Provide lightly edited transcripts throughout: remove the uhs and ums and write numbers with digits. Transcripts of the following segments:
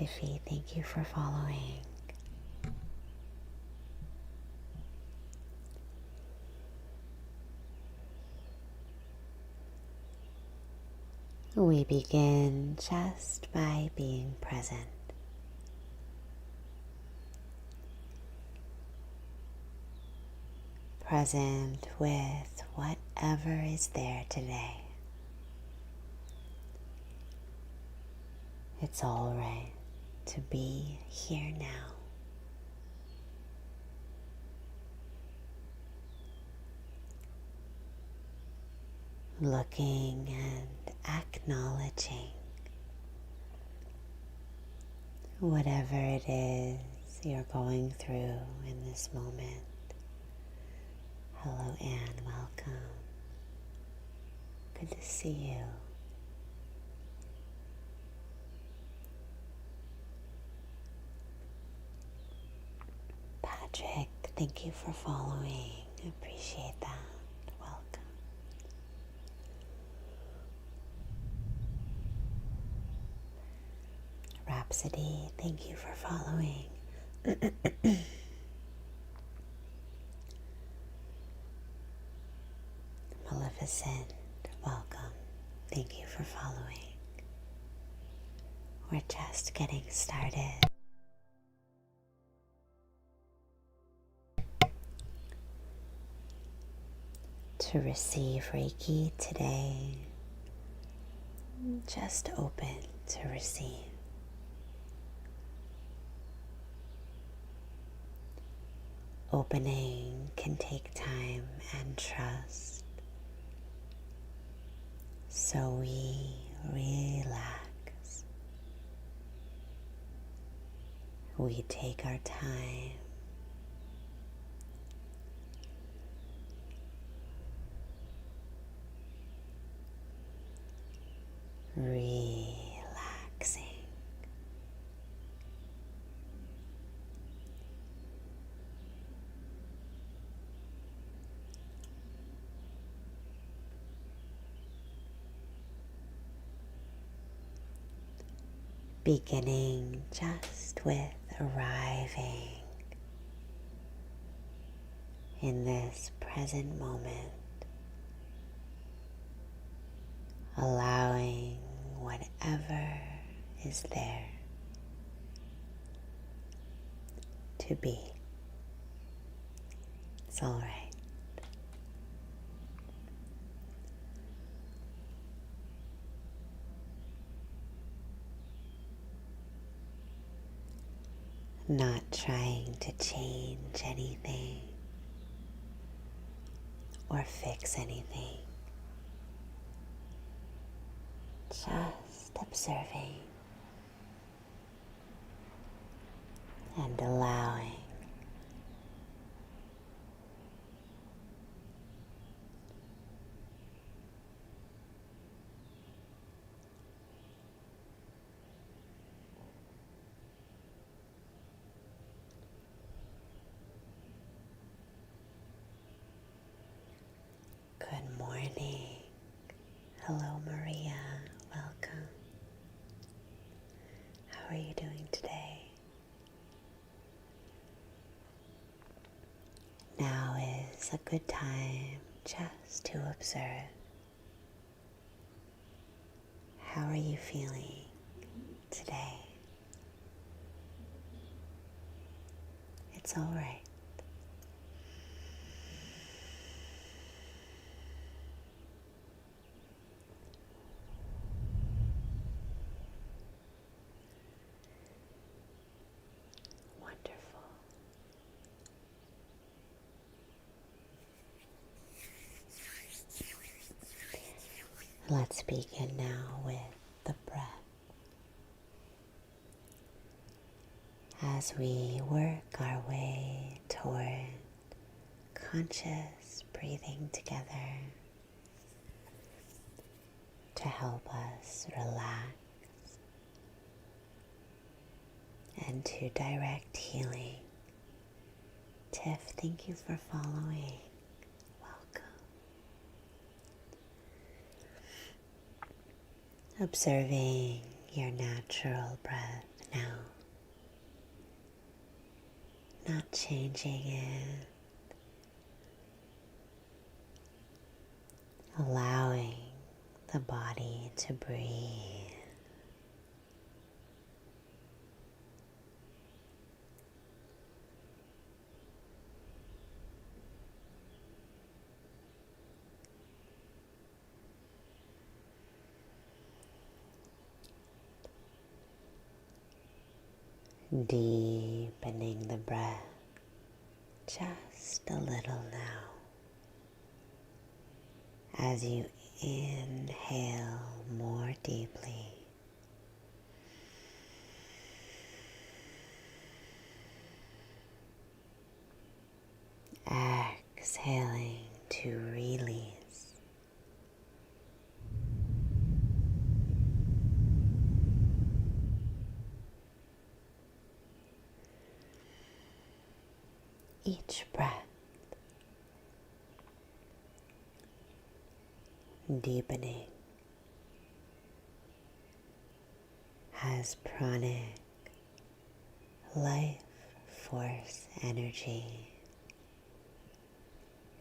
Tiffy, thank you for following. We begin just by being present. Present with whatever is there today. It's all right to be here now. Looking and acknowledging whatever it is you're going through in this moment. Hello, Anne. Welcome. Good to see you. Patrick, thank you for following. I appreciate that. Welcome. Rhapsody, thank you for following. Maleficent, welcome. Thank you for following. We're just getting started. To receive Reiki today, just open to receive. Opening can take time and trust, so we relax. We take our time. Relaxing. Beginning just with arriving in this present moment, allowing whatever is there to be. It's all right. Not trying to change anything or fix anything. Just observing and allowing. Good morning. Hello, Maria. Welcome. How are you doing today? Now is a good time just to observe. How are you feeling today? It's all right. Let's begin now with the breath. As we work our way toward conscious breathing together to help us relax and to direct healing. Tiff, thank you for following. Observing your natural breath now. not changing it. Allowing the body to breathe. Deepening the breath just a little now as you inhale more deeply. Exhaling to release. Each breath deepening as pranic life force energy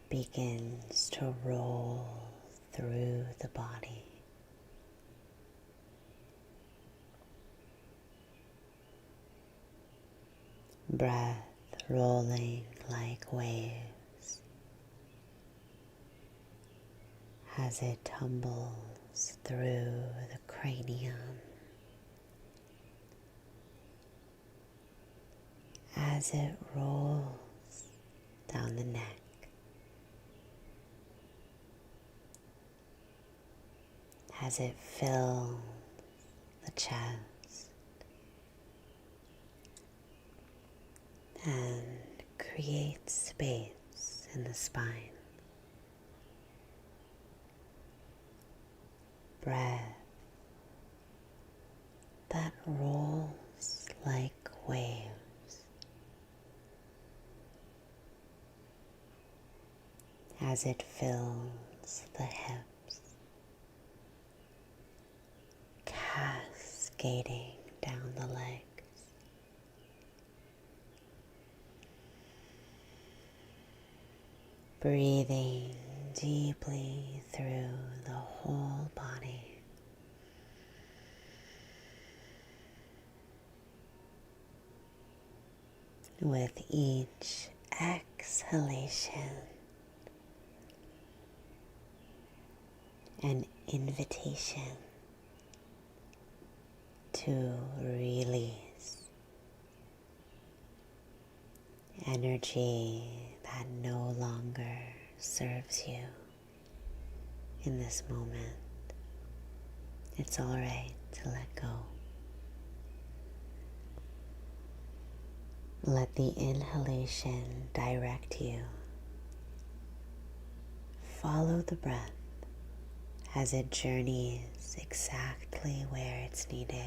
begins to roll through the body. Breath rolling like waves as it tumbles through the cranium, as it rolls down the neck, as it fills the chest and creates space in the spine. Breath that rolls like waves as it fills the hips, cascading down the legs. Breathing deeply through the whole body. With each exhalation, an invitation to release energy that no longer serves you in this moment. It's all right to let go. Let the inhalation direct you. Follow the breath as it journeys exactly where it's needed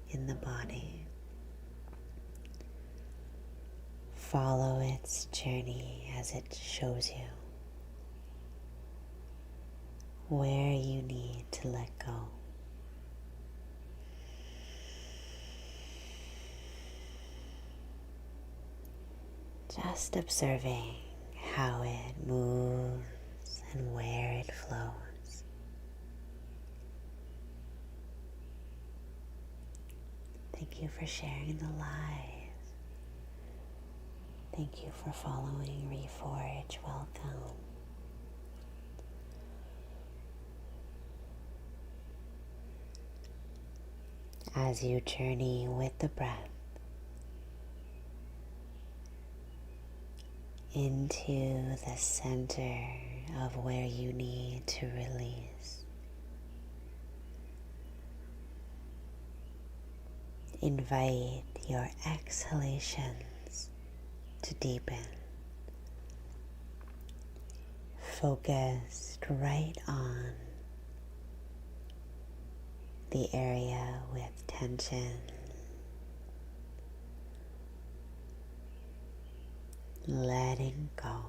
in the body. Follow its journey as it shows you where you need to let go. Just observing how it moves and where it flows. Thank you for sharing the live. Thank you for following Reforge. Welcome. As you journey with the breath into the center of where you need to release, invite your exhalations to deepen, focused right on the area with tension, letting go.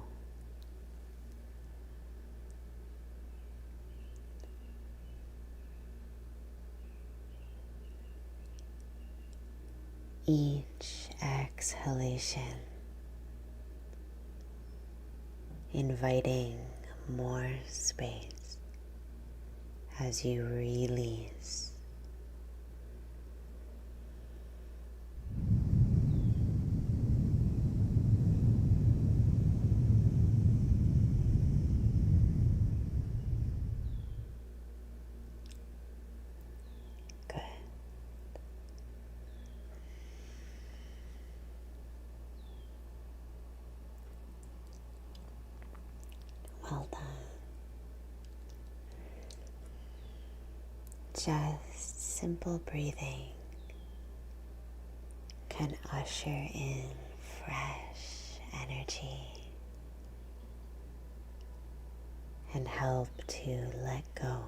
Each exhalation, inviting more space as you release. Good. Well done. Just simple breathing can usher in fresh energy and help to let go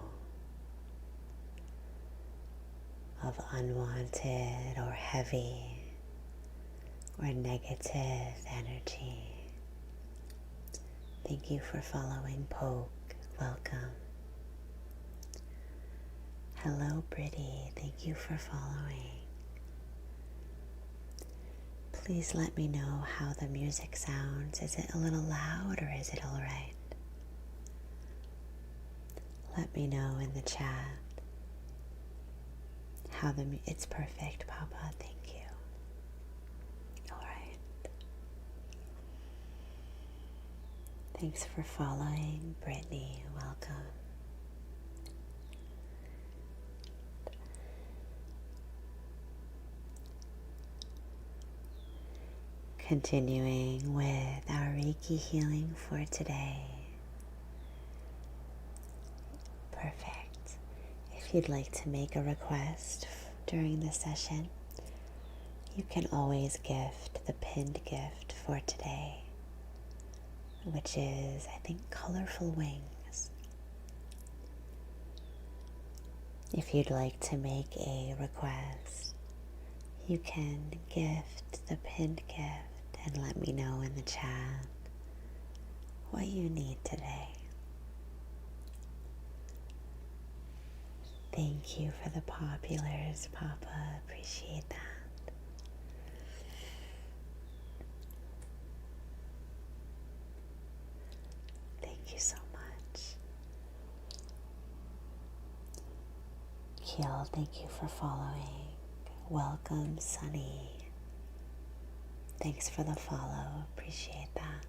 of unwanted or heavy or negative energy. Thank you for following Poke. Welcome. Hello, Brittany. Thank you for following. Please let me know how the music sounds. Is it a little loud or is it all right? Let me know in the chat how it's perfect, Papa. Thank you. All right. Thanks for following, Brittany. Welcome. Continuing with our Reiki healing for today. Perfect. If you'd like to make a request during the session, you can always gift the pinned gift for today, which is, I think, colorful wings. If you'd like to make a request, you can gift the pinned gift and let me know in the chat what you need today. Thank you for the populars, Papa. Appreciate that. Thank you so much. Kiel, thank you for following. Welcome, Sunny. Thanks for the follow. Appreciate that.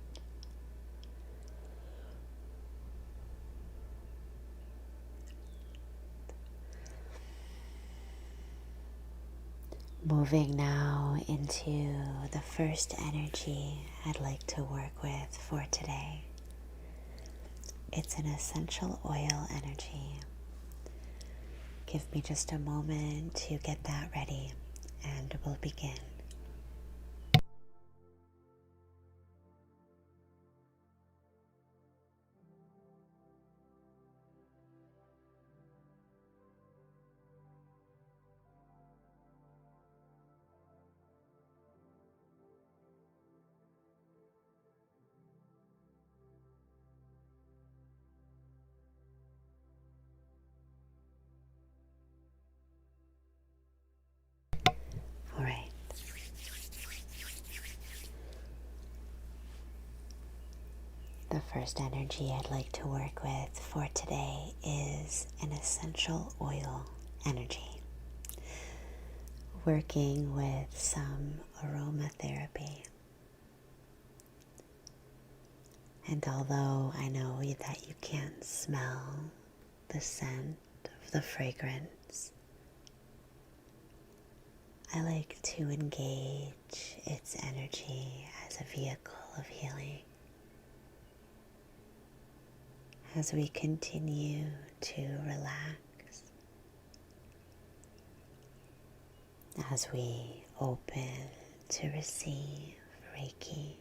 Moving now into the first energy I'd like to work with for today. It's an essential oil energy. Give me just a moment to get that ready and we'll begin. All right. The first energy I'd like to work with for today is an essential oil energy. Working with some aromatherapy. And although I know that you can't smell the scent of the fragrance, I like to engage its energy as a vehicle of healing. As we continue to relax, as we open to receive Reiki.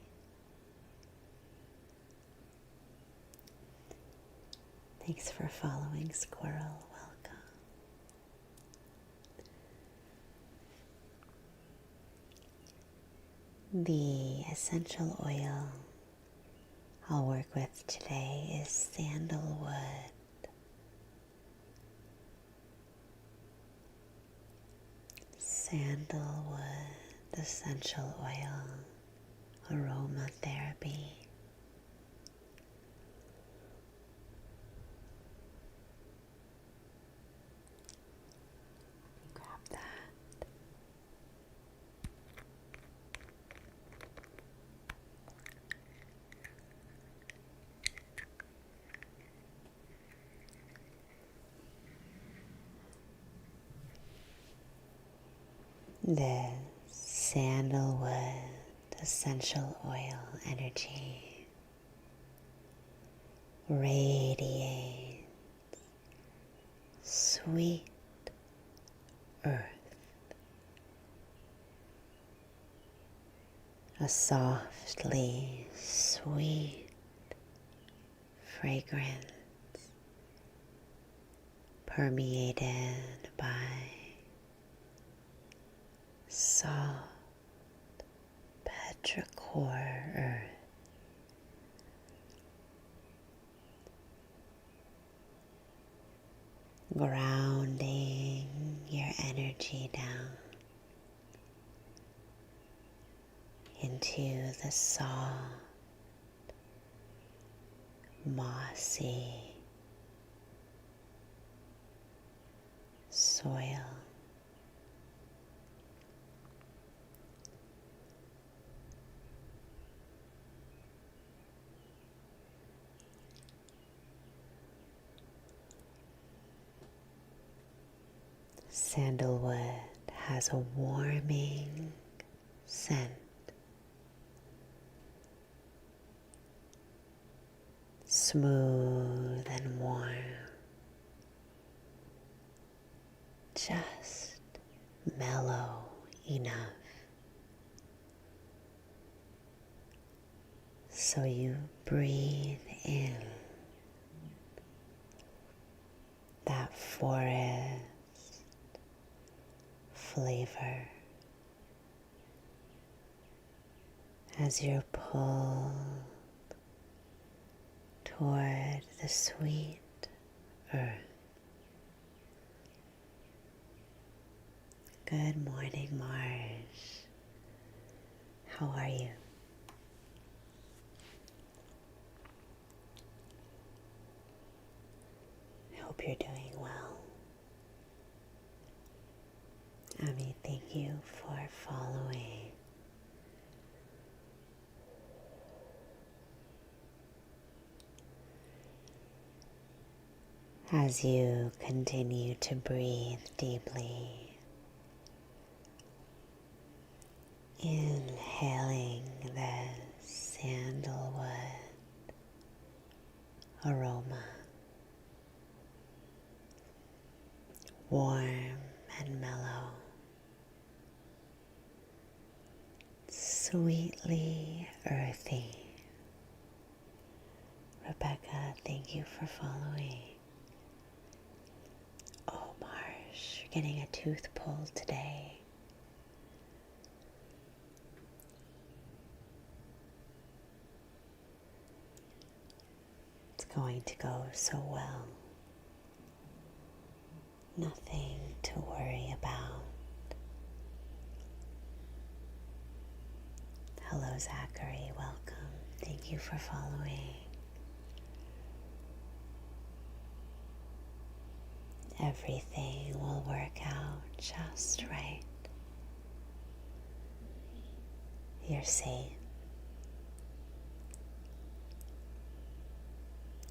Thanks for following, Squirrel. Welcome. The essential oil I'll work with today is sandalwood. Sandalwood. essential oil aromatherapy. Grab that. The Sandalwood essential oil energy radiates sweet earth, a softly sweet fragrance permeated by soft petrichor earth. Grounding your energy down into the soft, mossy soil. Sandalwood has a warming scent, smooth and warm, just mellow enough so you breathe in that forest flavor as you're pulled toward the sweet earth. Good morning, Mars. How are you? I hope you're doing well. Ami, thank you for following. As you continue to breathe deeply, inhaling the sandalwood aroma, warm and mellow, sweetly earthy. Rebecca, thank you for following. Oh, Marsh, you're getting a tooth pulled today. It's going to go so well. Nothing to worry about. Hello, Zachary. Welcome. Thank you for following. Everything will work out just right. You're safe.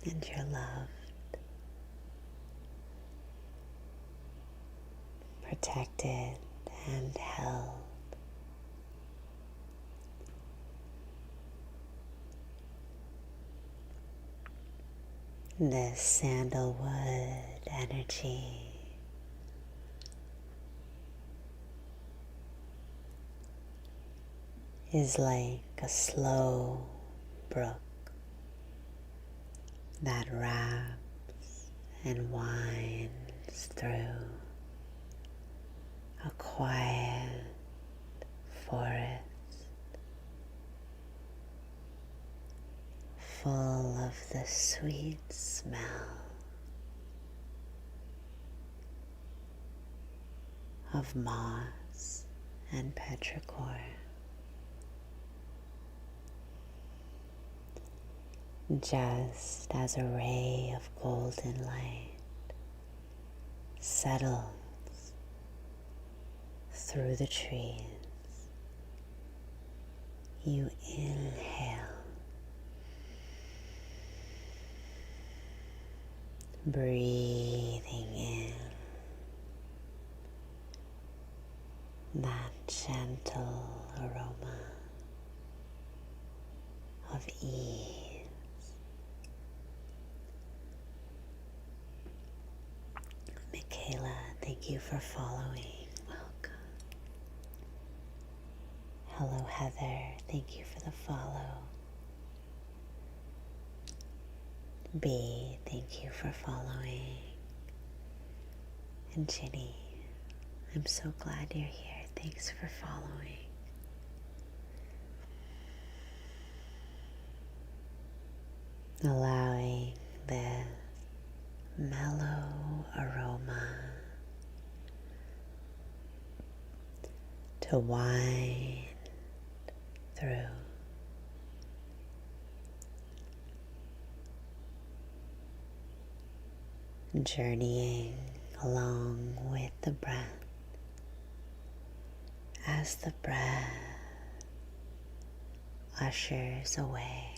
And you're loved. Protected and held. This sandalwood energy is like a slow brook that wraps and winds through a quiet forest full of the sweet smell of moss and petrichor. Just as a ray of golden light settles through the trees, you inhale, breathing in that gentle aroma of ease. Michaela, thank you for following. Welcome. Hello, Heather. Thank you for the follow. B, thank you for following. And Ginny, I'm so glad you're here. Thanks for following. Allowing this mellow aroma to wind through, journeying along with the breath as the breath ushers away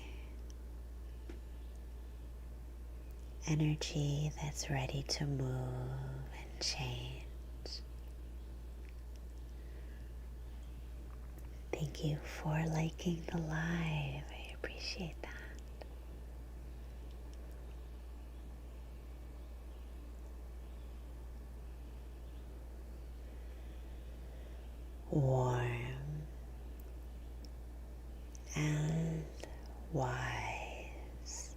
energy that's ready to move and change. Thank you for liking the live. I appreciate that. Warm and wise.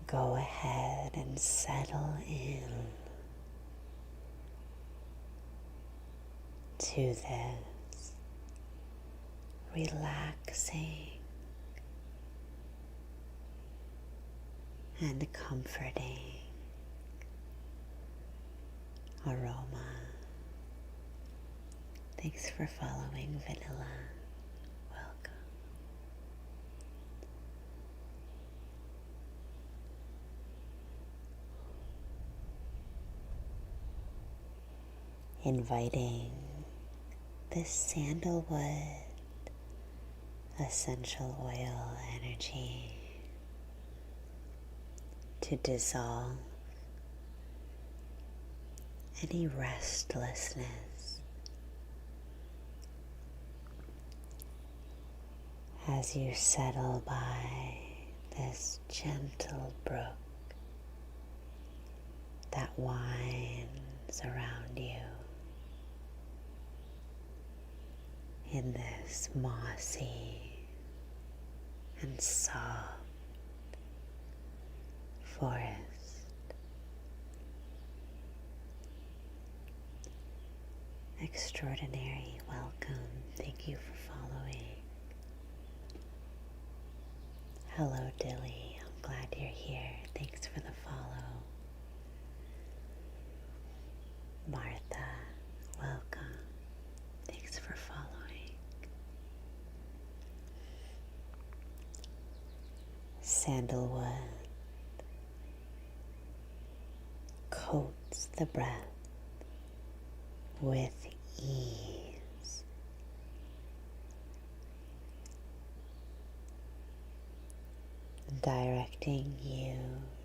Go ahead and settle in to this relaxing and comforting aroma. Thanks for following, Vanilla. Welcome. Inviting this sandalwood essential oil energy to dissolve any restlessness as you settle by this gentle brook that winds around you in this mossy and soft forest. Extraordinary, welcome. Thank you for following. Hello, Dilly. I'm glad you're here. Thanks for the follow. Martha, welcome. Thanks for following. Sandalwood coats the breath with ease. Directing you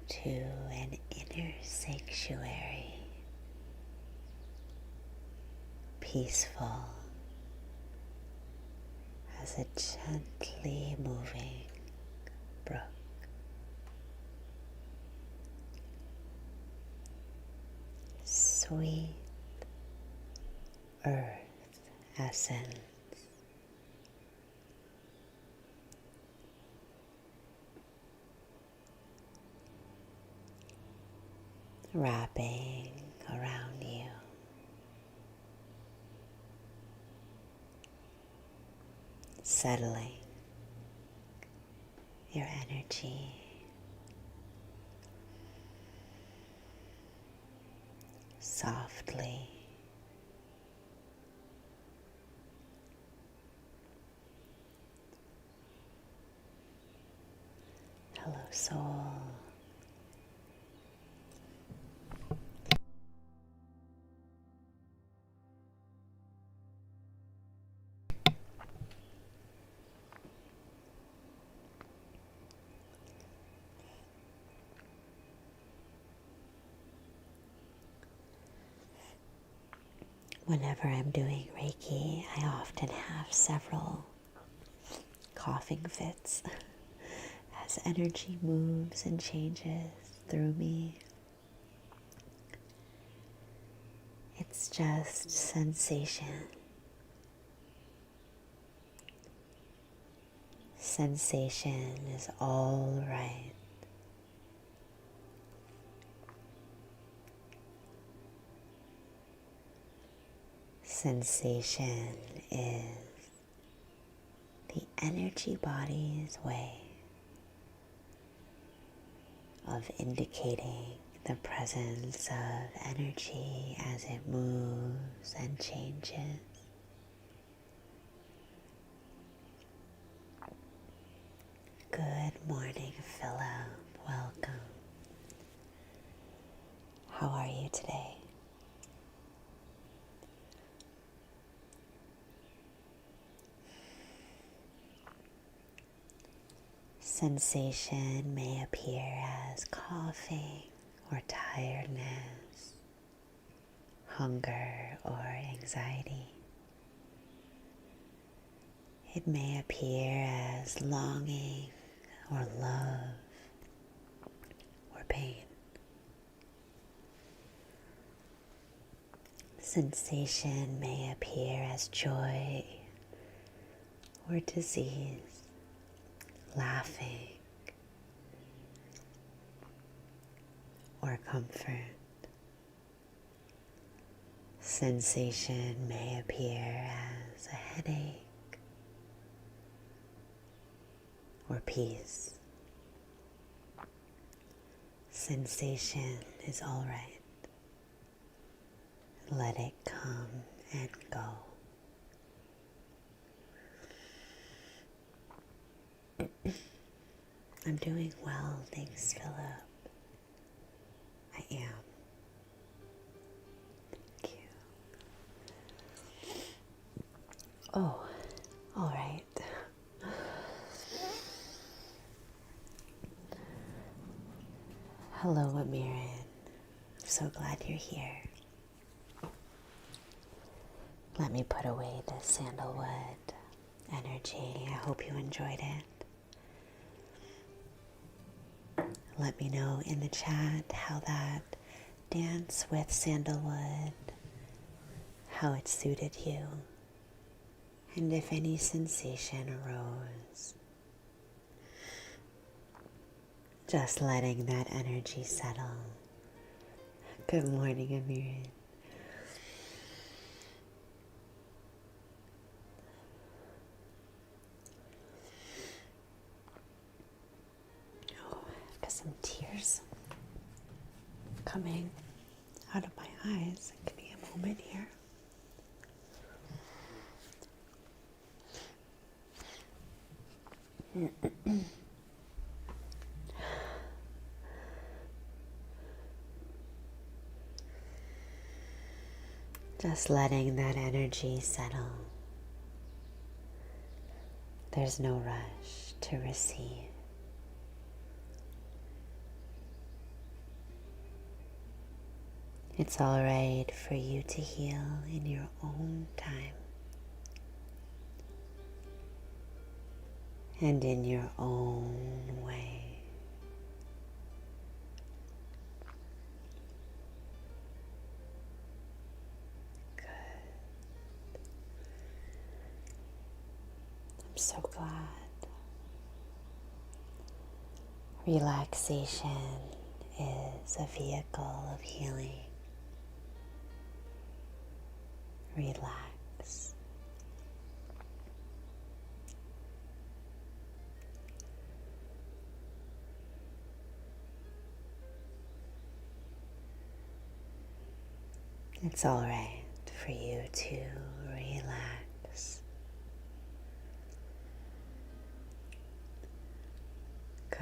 to an inner sanctuary, peaceful as a gently moving brook. Sweet earth essence. Wrapping around you. Settling your energy. Softly soul. Whenever I'm doing Reiki, I often have several coughing fits as energy moves and changes through me. It's just sensation. Sensation is all right. Sensation is the energy body's way of indicating the presence of energy as it moves and changes. Good morning, Philip. Welcome. How are you today? Sensation may appear as coughing or tiredness, hunger or anxiety. It may appear as longing or love or pain. Sensation may appear as joy or disease, laughing or comfort. Sensation may appear as a headache or peace. Sensation is all right. Let it come and go. I'm doing well, thanks, Philip. I am. Thank you. Oh, all right. Hello, Amirin. I'm so glad you're here. Let me put away the sandalwood energy. I hope you enjoyed it. Let me know in the chat how that dance with sandalwood, how it suited you, and if any sensation arose. Just letting that energy settle. Good morning, Amirin. Some tears coming out of my eyes. Give me a moment here. Just letting that energy settle. There's no rush to receive. It's all right for you to heal in your own time and in your own way. Good. I'm so glad. Relaxation is a vehicle of healing. Relax. It's all right for you to relax. Good.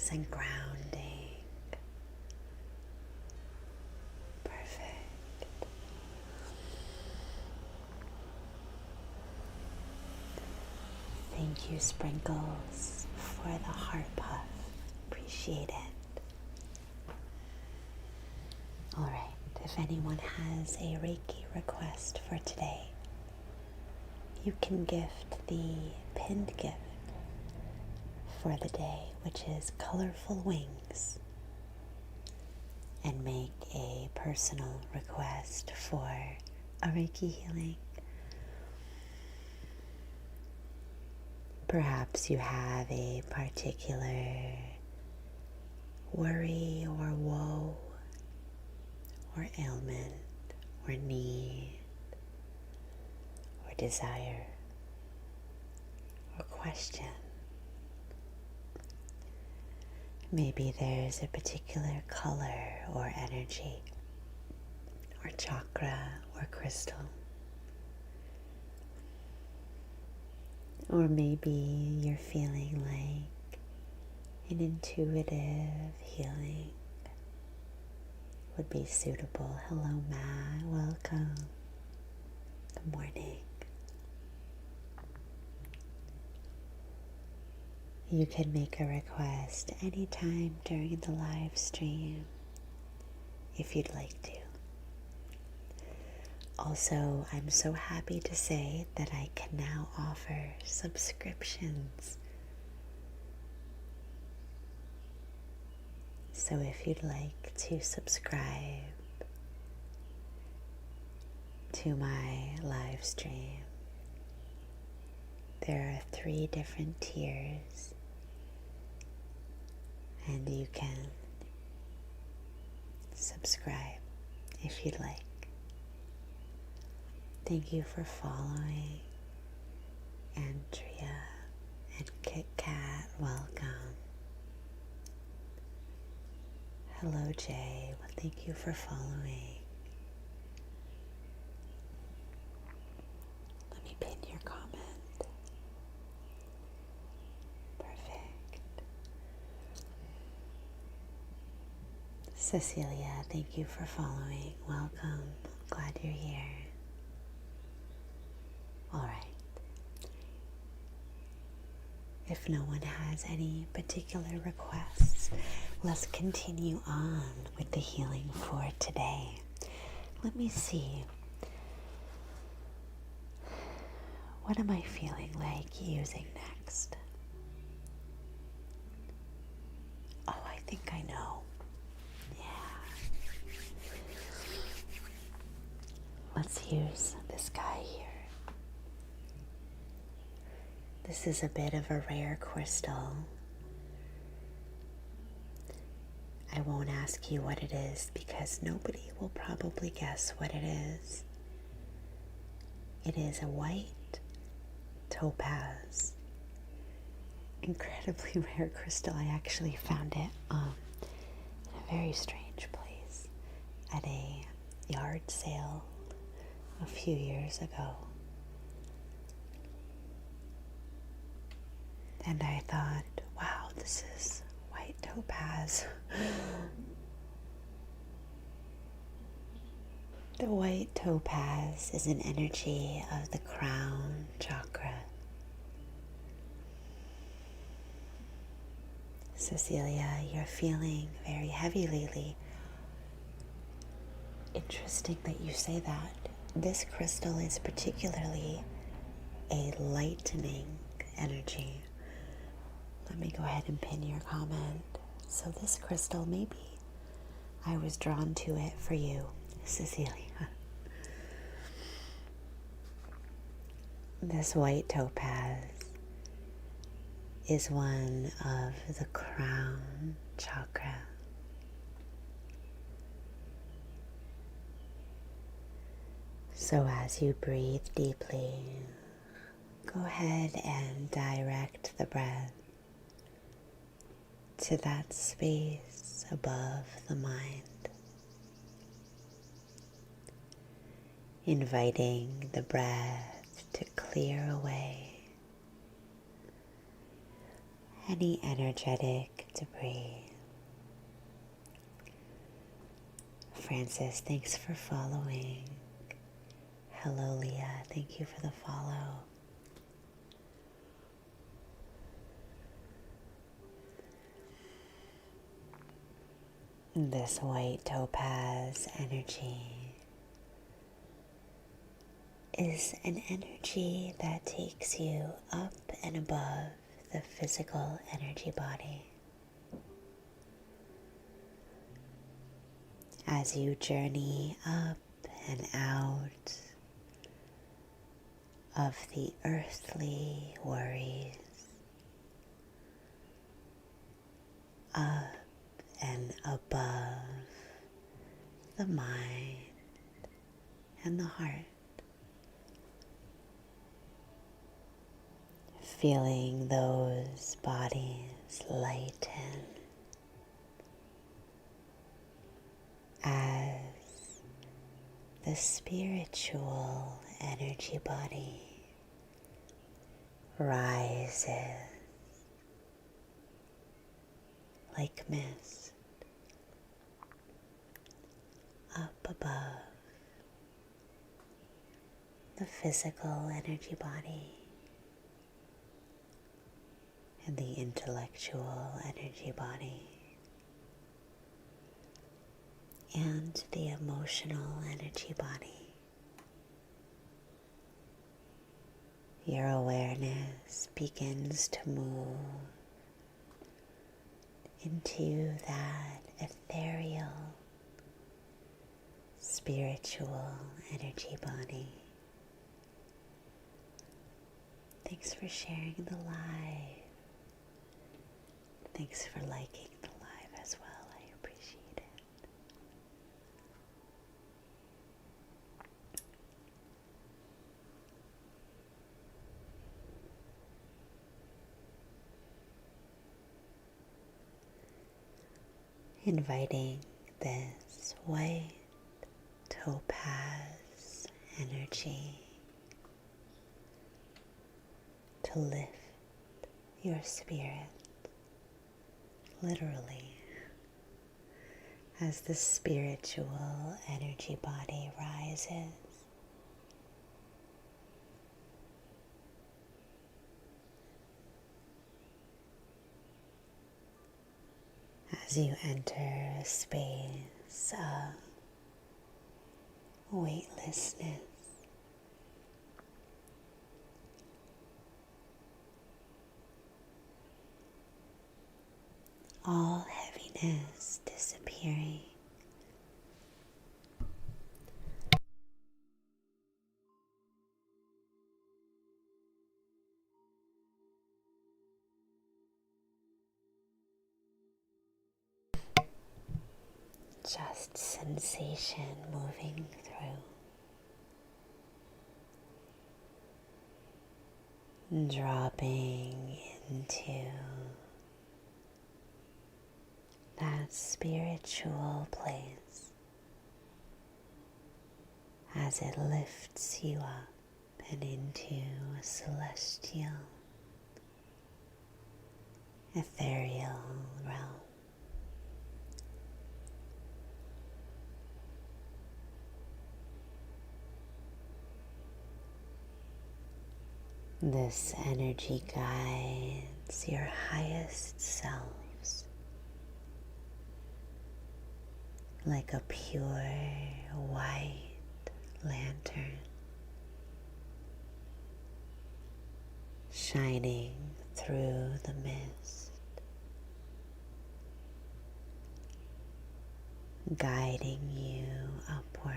and grounding. Perfect. Thank you, Sprinkles, for the heart puff. Appreciate it. Alright, if anyone has a Reiki request for today, you can gift the pinned gift for the day, which is colorful wings, and make a personal request for a Reiki healing. Perhaps you have a particular worry or woe or ailment or need or desire or question. Maybe there's a particular color or energy or chakra or crystal. Or maybe you're feeling like an intuitive healing would be suitable. Hello, Matt. Welcome. Good morning. You can make a request anytime during the live stream if you'd like to. Also, I'm so happy to say that I can now offer subscriptions. So if you'd like to subscribe to my live stream, there are 3 different tiers, and you can subscribe if you'd like. Thank you for following, Andrea and Kit Kat, welcome. Hello, Jay, well, thank you for following. Let me pin your comment. Perfect. Cecilia, thank you for following. Welcome. Glad you're here. All right. If no one has any particular requests, let's continue on with the healing for today. Let me see. What am I feeling like using next? Oh, I think I know. Yeah. Let's use this guy here. This is a bit of a rare crystal. I won't ask you what it is because nobody will probably guess what it is. It is a white topaz. Incredibly rare crystal. I actually found it in a very strange place at a yard sale a few years ago. And I thought, wow, this is white topaz. The white topaz is an energy of the crown chakra. Cecilia, you're feeling very heavy lately. Interesting that you say that. This crystal is particularly a lightening energy. Let me go ahead and pin your comment. So this crystal, maybe I was drawn to it for you, Cecilia. This white topaz is one of the crown chakra. So as you breathe deeply, go ahead and direct the breath to that space above the mind, inviting the breath to clear away any energetic to breathe. Francis, thanks for following. Hello, Leah. Thank you for the follow. This white topaz energy is an energy that takes you up and above the physical energy body. As you journey up and out of the earthly worries, up and above the mind and the heart, feeling those bodies lighten as the spiritual energy body rises like mist up above the physical energy body and the intellectual energy body and the emotional energy body. Your awareness begins to move into that ethereal, spiritual energy body. Thanks for sharing the live. Thanks for liking the live as well. I appreciate it. Inviting this white topaz energy to lift your spirit, literally, as the spiritual energy body rises. As you enter a space of weightlessness, all heaviness disappearing. Just sensation moving through, dropping into that spiritual place as it lifts you up and into a celestial, ethereal realm. This energy guides your highest selves like a pure white lantern shining through the mist, guiding you upward,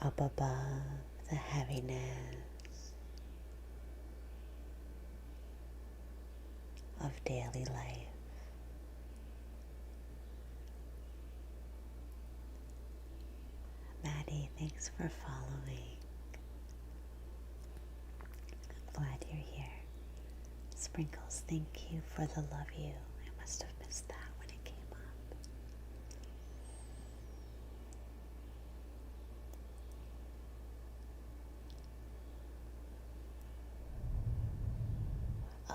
up above the heaviness of daily life. Maddie, thanks for following. I'm glad you're here. Sprinkles, thank you for the love you. I must have missed that when it came up.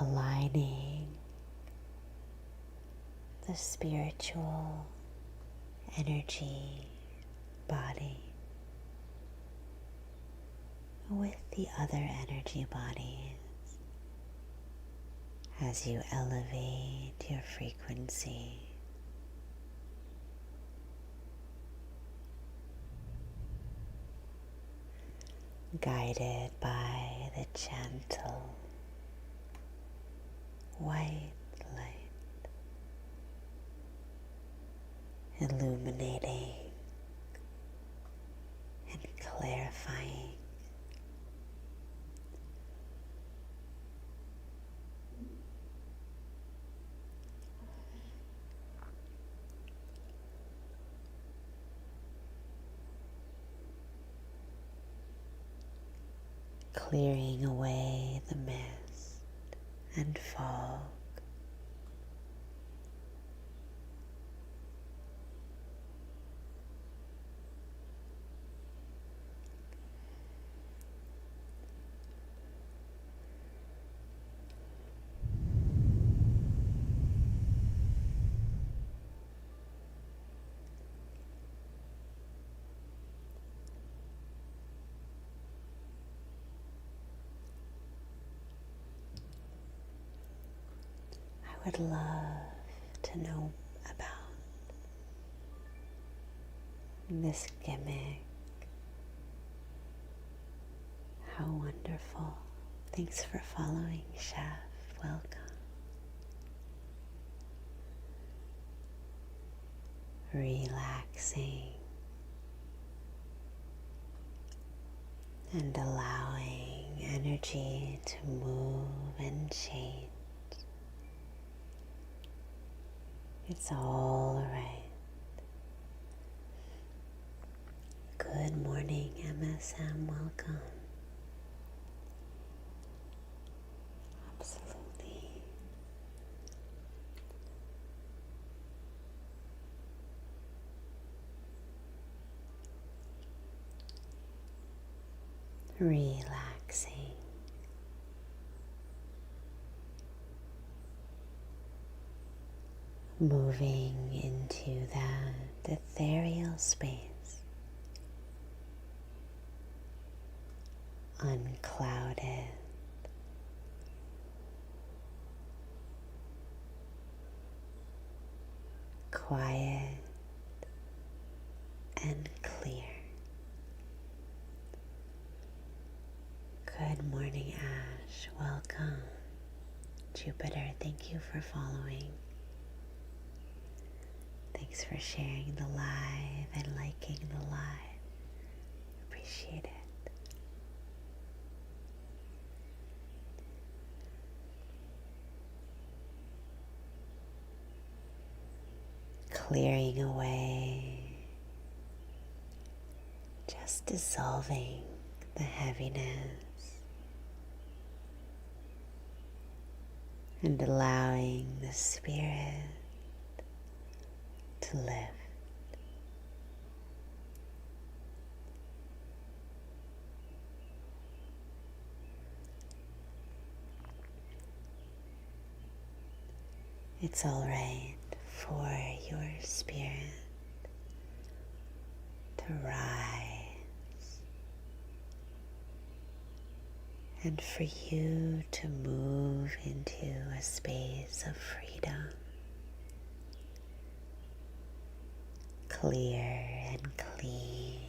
aligning the spiritual energy body with the other energy bodies as you elevate your frequency. Guided by the gentle white light, illuminating and clarifying. Clearing away the mist and fog. I would love to know about this gimmick. How wonderful. Thanks for following, Chef. Welcome. Relaxing and allowing energy to move and change. It's all right. Good morning, MSM. Welcome. Absolutely. Relaxing. Moving into that ethereal space, unclouded, quiet and clear. Good morning, Ash. Welcome. Jupiter, thank you for following. Thanks for sharing the live and liking the live. Appreciate it. Clearing away, just dissolving the heaviness and allowing the spirit to live. It's all right for your spirit to rise and for you to move into a space of freedom. Clear and clean.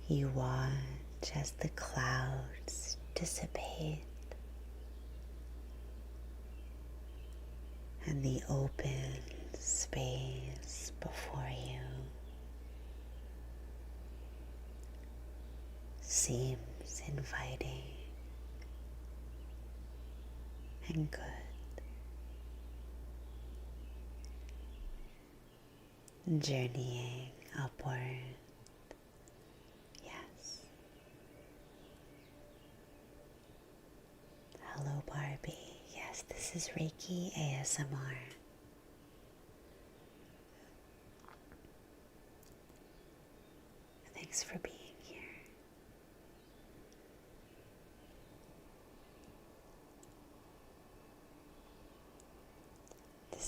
You watch as the clouds dissipate and the open space before you seems inviting and good. Journeying upward. Yes. Hello, Barbie. Yes, this is Reiki ASMR. Thanks for being here.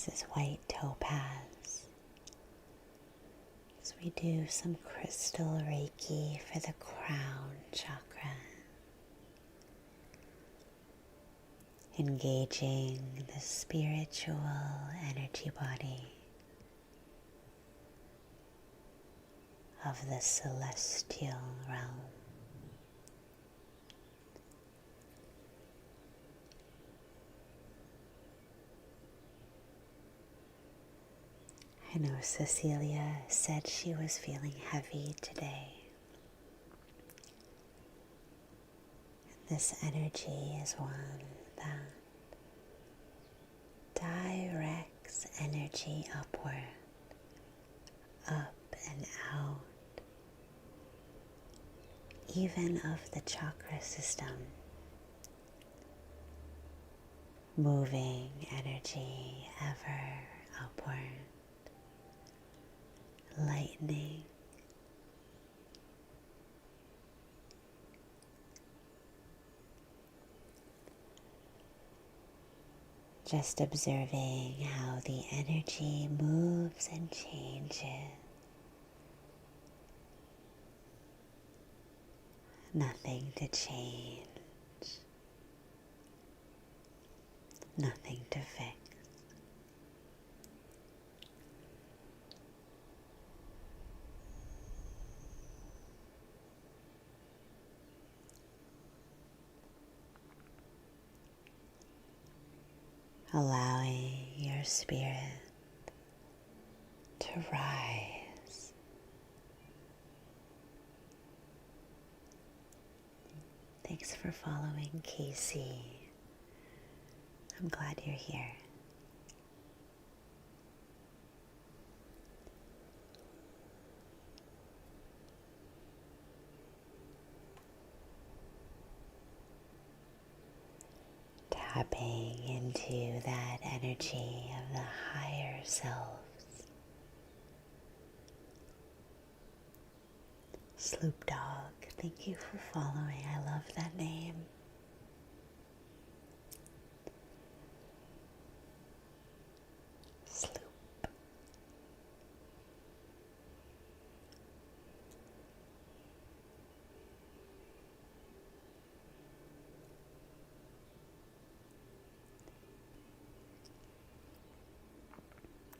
This is white topaz. So we do some crystal Reiki for the crown chakra, engaging the spiritual energy body of the celestial realm. I know Cecilia said she was feeling heavy today. This energy is one that directs energy upward, up and out, even of the chakra system, moving energy ever upward, lightening, just observing how the energy moves and changes. Nothing to change, nothing to fix. Allowing your spirit to rise. Thanks for following, Casey. I'm glad you're here. Tapping into that energy of the higher selves. Sloop Dog, thank you for following. I love that name. Sloop.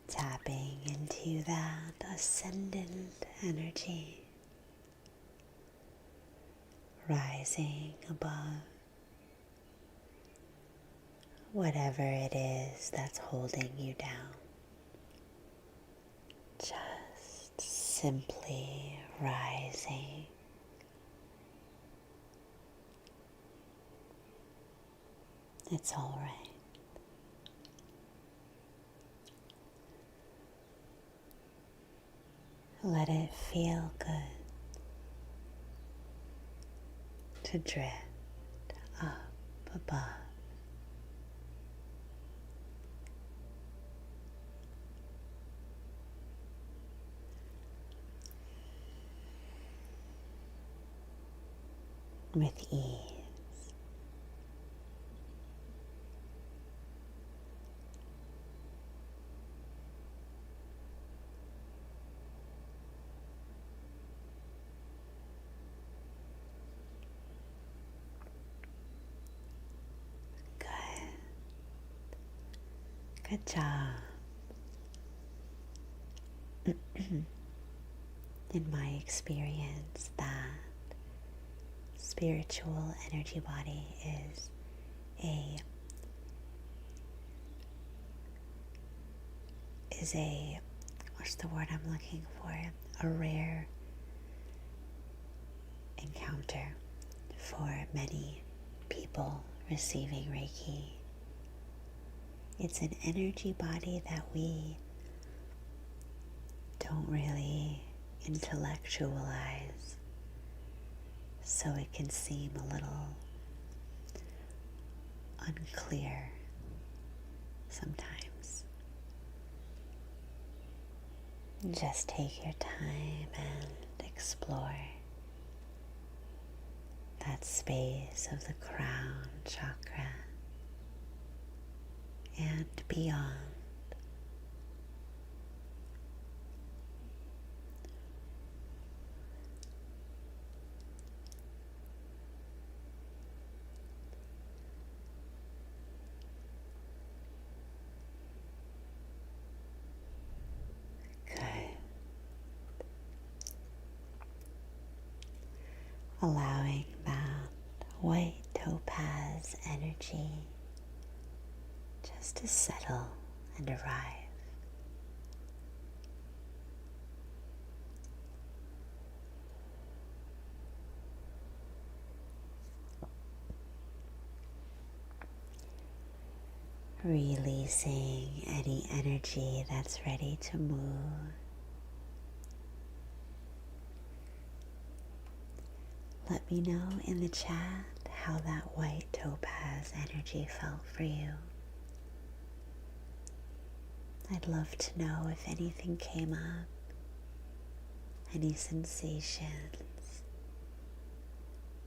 Tapping into that ascendant energy, rising above whatever it is that's holding you down. Just simply rising. It's all right. Let it feel good to drift up above. With ease. Good job. In my experience, that spiritual energy body is what's the word I'm looking for? A rare encounter for many people receiving Reiki. It's an energy body that we don't really intellectualize, so it can seem a little unclear sometimes. Just take your time and explore that space of the crown chakra and beyond. allowing that white topaz energy just to settle and arrive. Releasing any energy that's ready to move. Let me know in the chat how that white topaz energy felt for you. I'd love to know if anything came up, any sensations.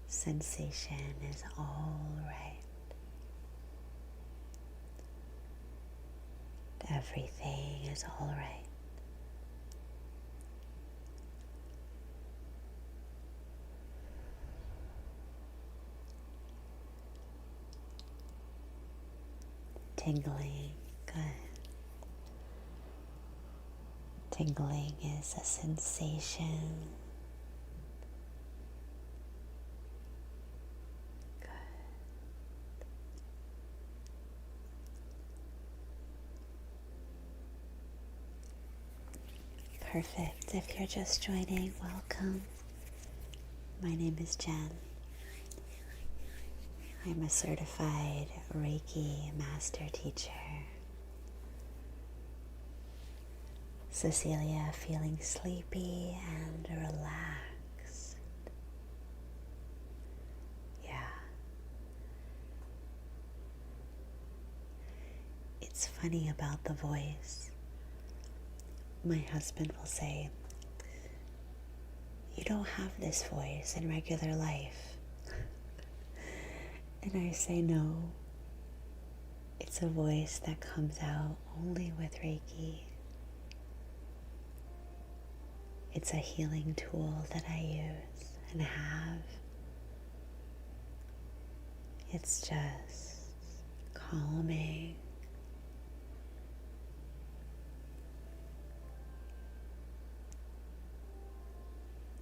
Sensation is all right. Everything is all right. Tingling, good. Tingling is a sensation. Good. Perfect. If you're just joining, welcome. My name is Jen. I'm a certified Reiki master teacher. Cecilia, feeling sleepy and relaxed. Yeah. It's funny about the voice. My husband will say, "You don't have this voice in regular life." And I say, no. It's a voice that comes out only with Reiki. It's a healing tool that I use and have. It's just calming.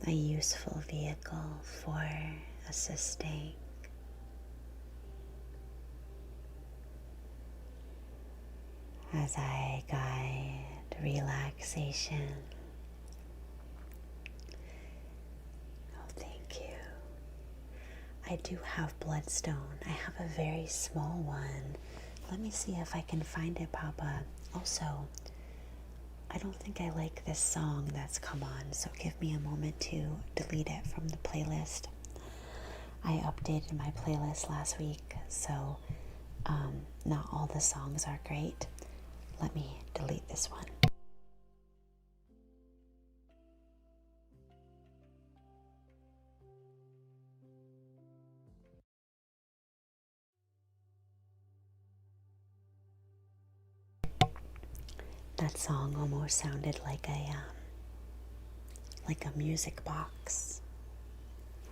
A useful vehicle for assisting. As I guide relaxation. Oh, thank you. I do have bloodstone. I have a very small one. Let me see if I can find it, Papa. Also, I don't think I like this song that's come on, so give me a moment to delete it from the playlist. I updated my playlist last week, so not all the songs are great. Let me delete this one. That song almost sounded like a music box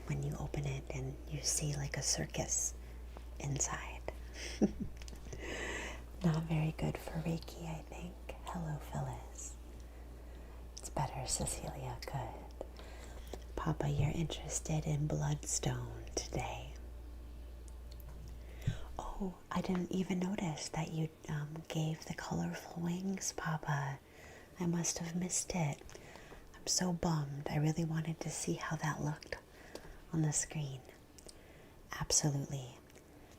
when you open it and you see like a circus inside. Not very good for Reiki, I think. Hello, Phyllis. It's better, Cecilia. Good. Papa, you're interested in bloodstone today. Oh, I didn't even notice that you gave the colorful wings, Papa. I must have missed it. I'm so bummed. I really wanted to see how that looked on the screen. Absolutely.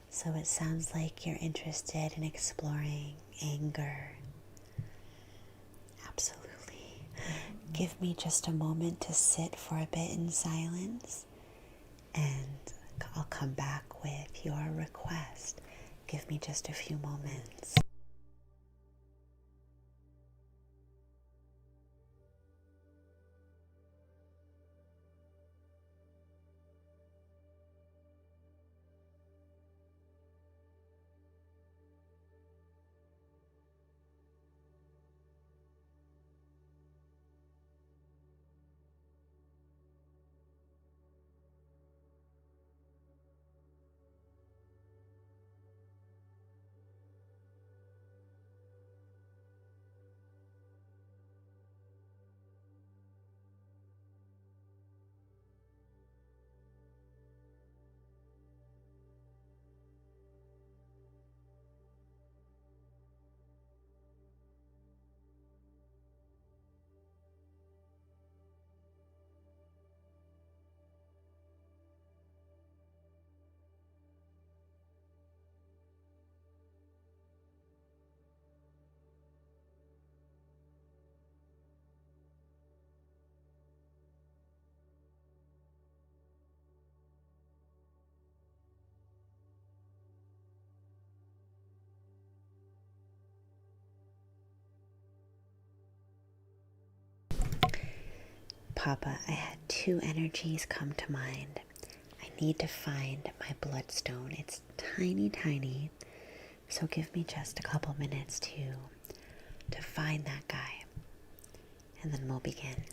So it sounds like you're interested in exploring anger. Absolutely. Give me just a moment to sit for a bit in silence, and I'll come back with your request. Give me just a few moments. Papa, I had two energies come to mind. I need to find my bloodstone. It's tiny, tiny. So give me just a couple minutes to find that guy. And then we'll begin.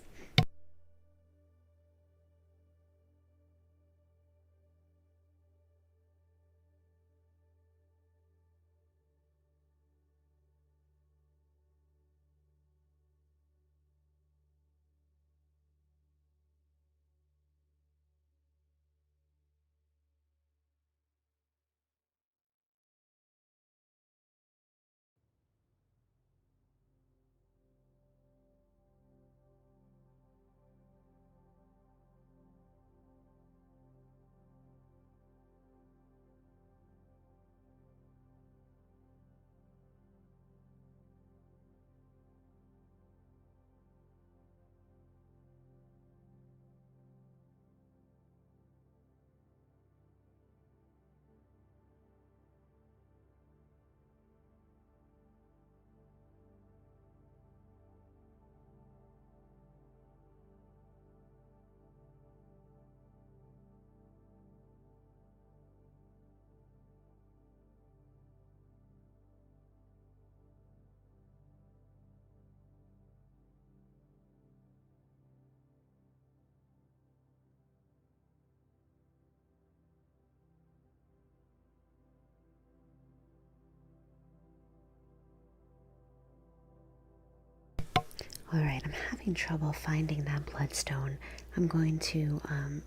Alright, I'm having trouble finding that bloodstone. I'm going to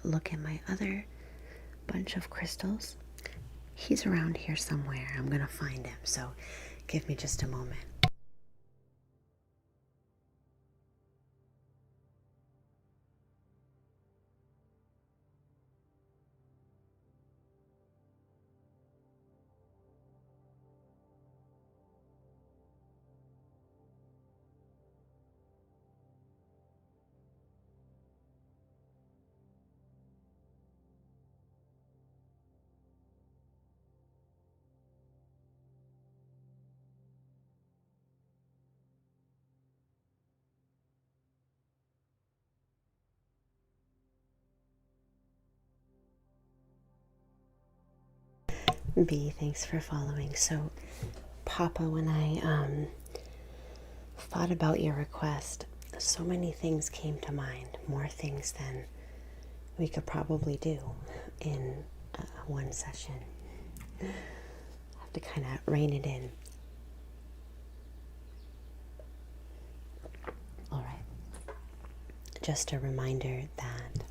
look at my other bunch of crystals. He's around here somewhere. I'm going to find him, so give me just a moment. B, thanks for following. So, Papa, when I thought about your request, so many things came to mind, more things than we could probably do in one session. I have to kind of rein it in. All right. Just a reminder that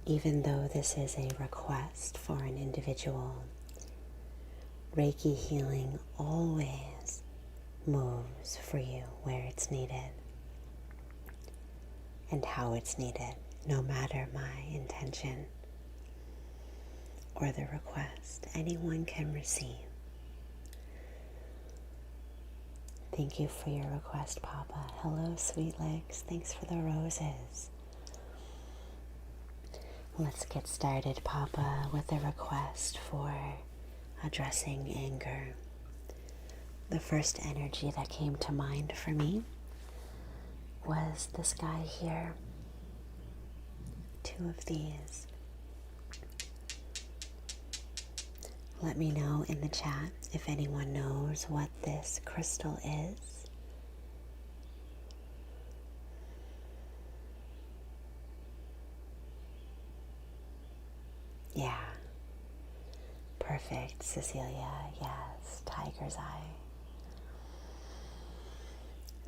even though this is a request for an individual, Reiki healing always moves for you where it's needed and how it's needed, no matter my intention or the request. Anyone can receive. Thank you for your request, Papa. Hello, Sweet Legs. Thanks for the roses. Let's get started, Papa, with a request for addressing anger. The first energy that came to mind for me was this guy here. Two of these. Let me know in the chat if anyone knows what this crystal is. Yeah. Perfect, Cecilia. Yes, tiger's eye.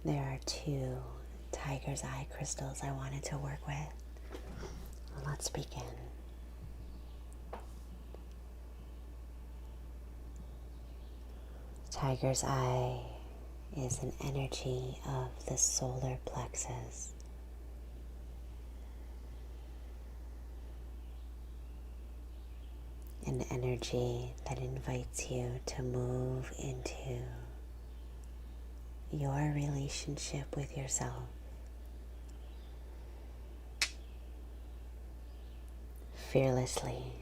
There are two tiger's eye crystals I wanted to work with. Let's begin. Tiger's eye is an energy of the solar plexus. An energy that invites you to move into your relationship with yourself. Fearlessly.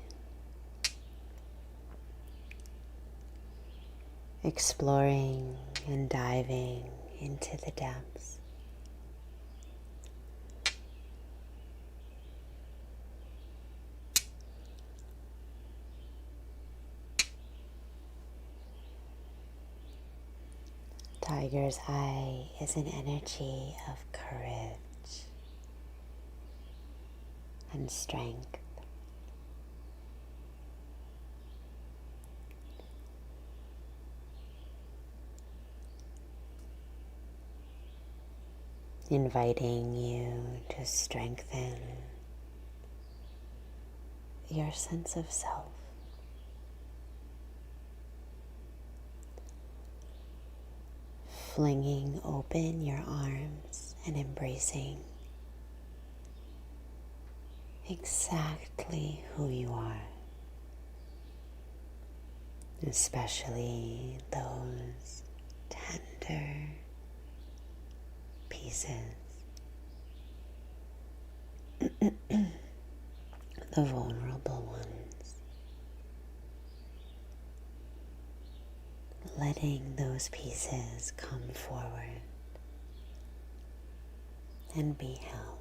Exploring and diving into the depths. Tiger's eye is an energy of courage and strength. Inviting you to strengthen your sense of self. Flinging open your arms and embracing exactly who you are, especially those tender pieces, the vulnerable ones. Letting those pieces come forward and be held.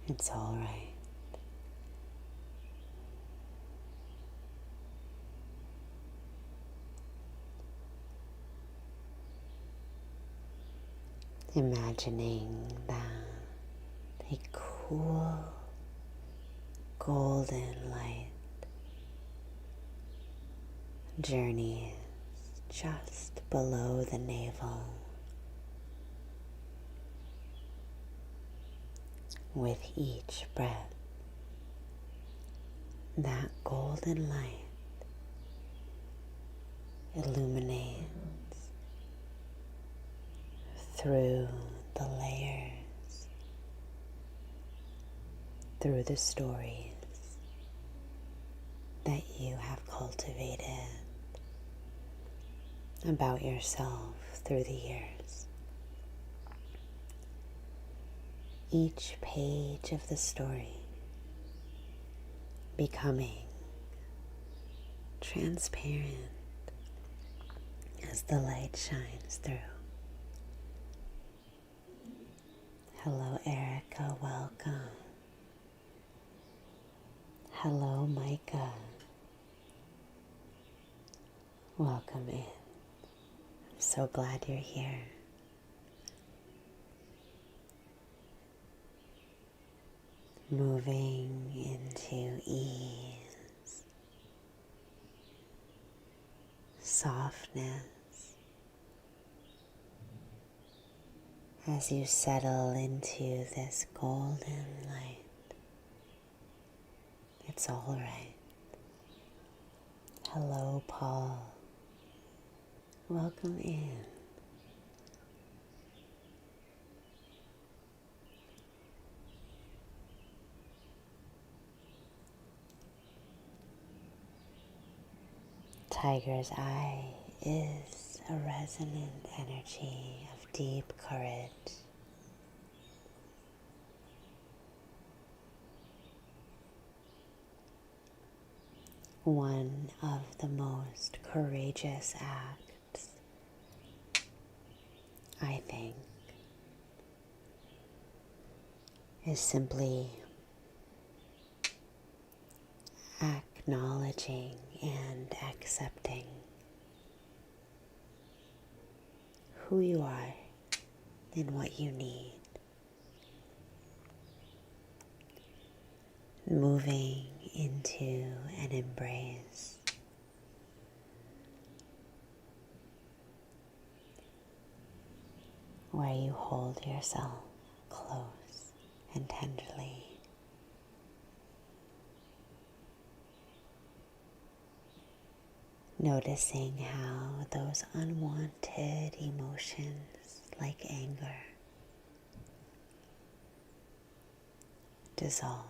It's all right. Imagining that a cool golden light journeys just below the navel. With each breath, that golden light illuminates through the layers, through the stories that you have cultivated about yourself through the years. Each page of the story becoming transparent as the light shines through. Hello, Erica, welcome. Hello, Micah. Welcome in. I'm so glad you're here. Moving into ease, softness, as you settle into this golden light. It's all right. Hello, Paul. Welcome in. Tiger's eye is a resonant energy of deep courage. One of the most courageous acts, I think, is simply acknowledging and accepting who you are and what you need. Moving into an embrace. Where you hold yourself close and tenderly. Noticing how those unwanted emotions like anger dissolve.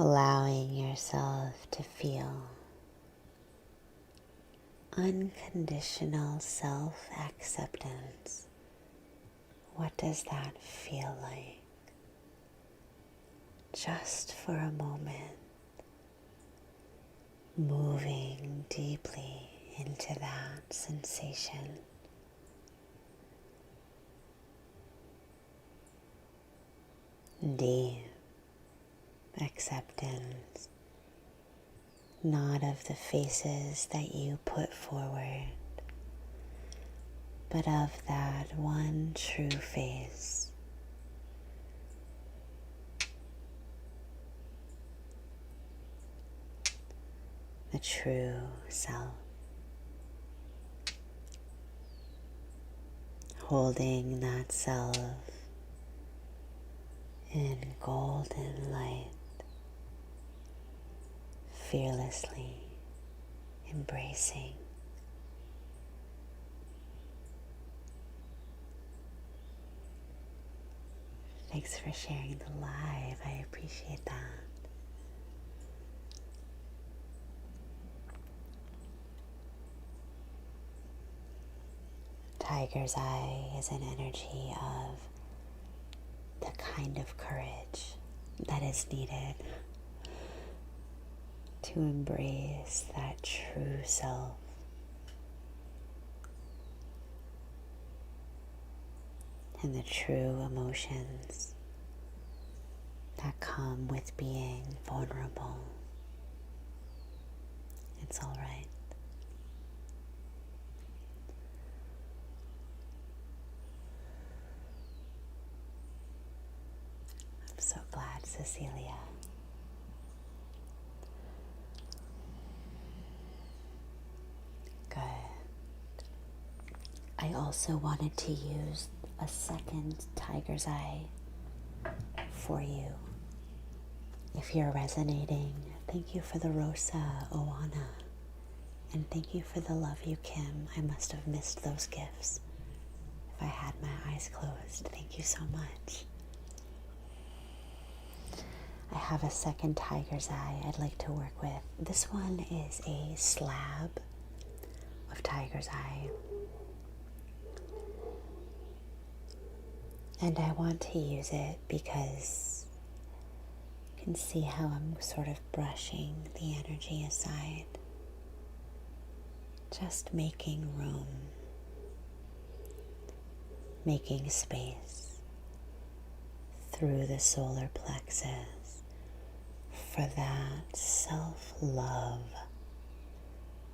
allowing yourself to feel unconditional self-acceptance. What does that feel like? Just for a moment, moving deeply into that sensation. Deep acceptance, not of the faces that you put forward, but of that one true face. The true self. Holding that self in golden light, fearlessly embracing. Thanks for sharing the live. I appreciate that. Tiger's Eye is an energy of the kind of courage that is needed to embrace that true self. And the true emotions that come with being vulnerable. It's all right. I'm so glad, Cecilia. Good. I also wanted to use a second Tiger's Eye for you. If you're resonating, thank you for the Rosa Oana. And thank you for the Love You Kim. I must have missed those gifts if I had my eyes closed. Thank you so much. I have a second Tiger's Eye I'd like to work with. This one is a slab of Tiger's Eye. And I want to use it because you can see how I'm sort of brushing the energy aside. Just making room, making space through the solar plexus for that self-love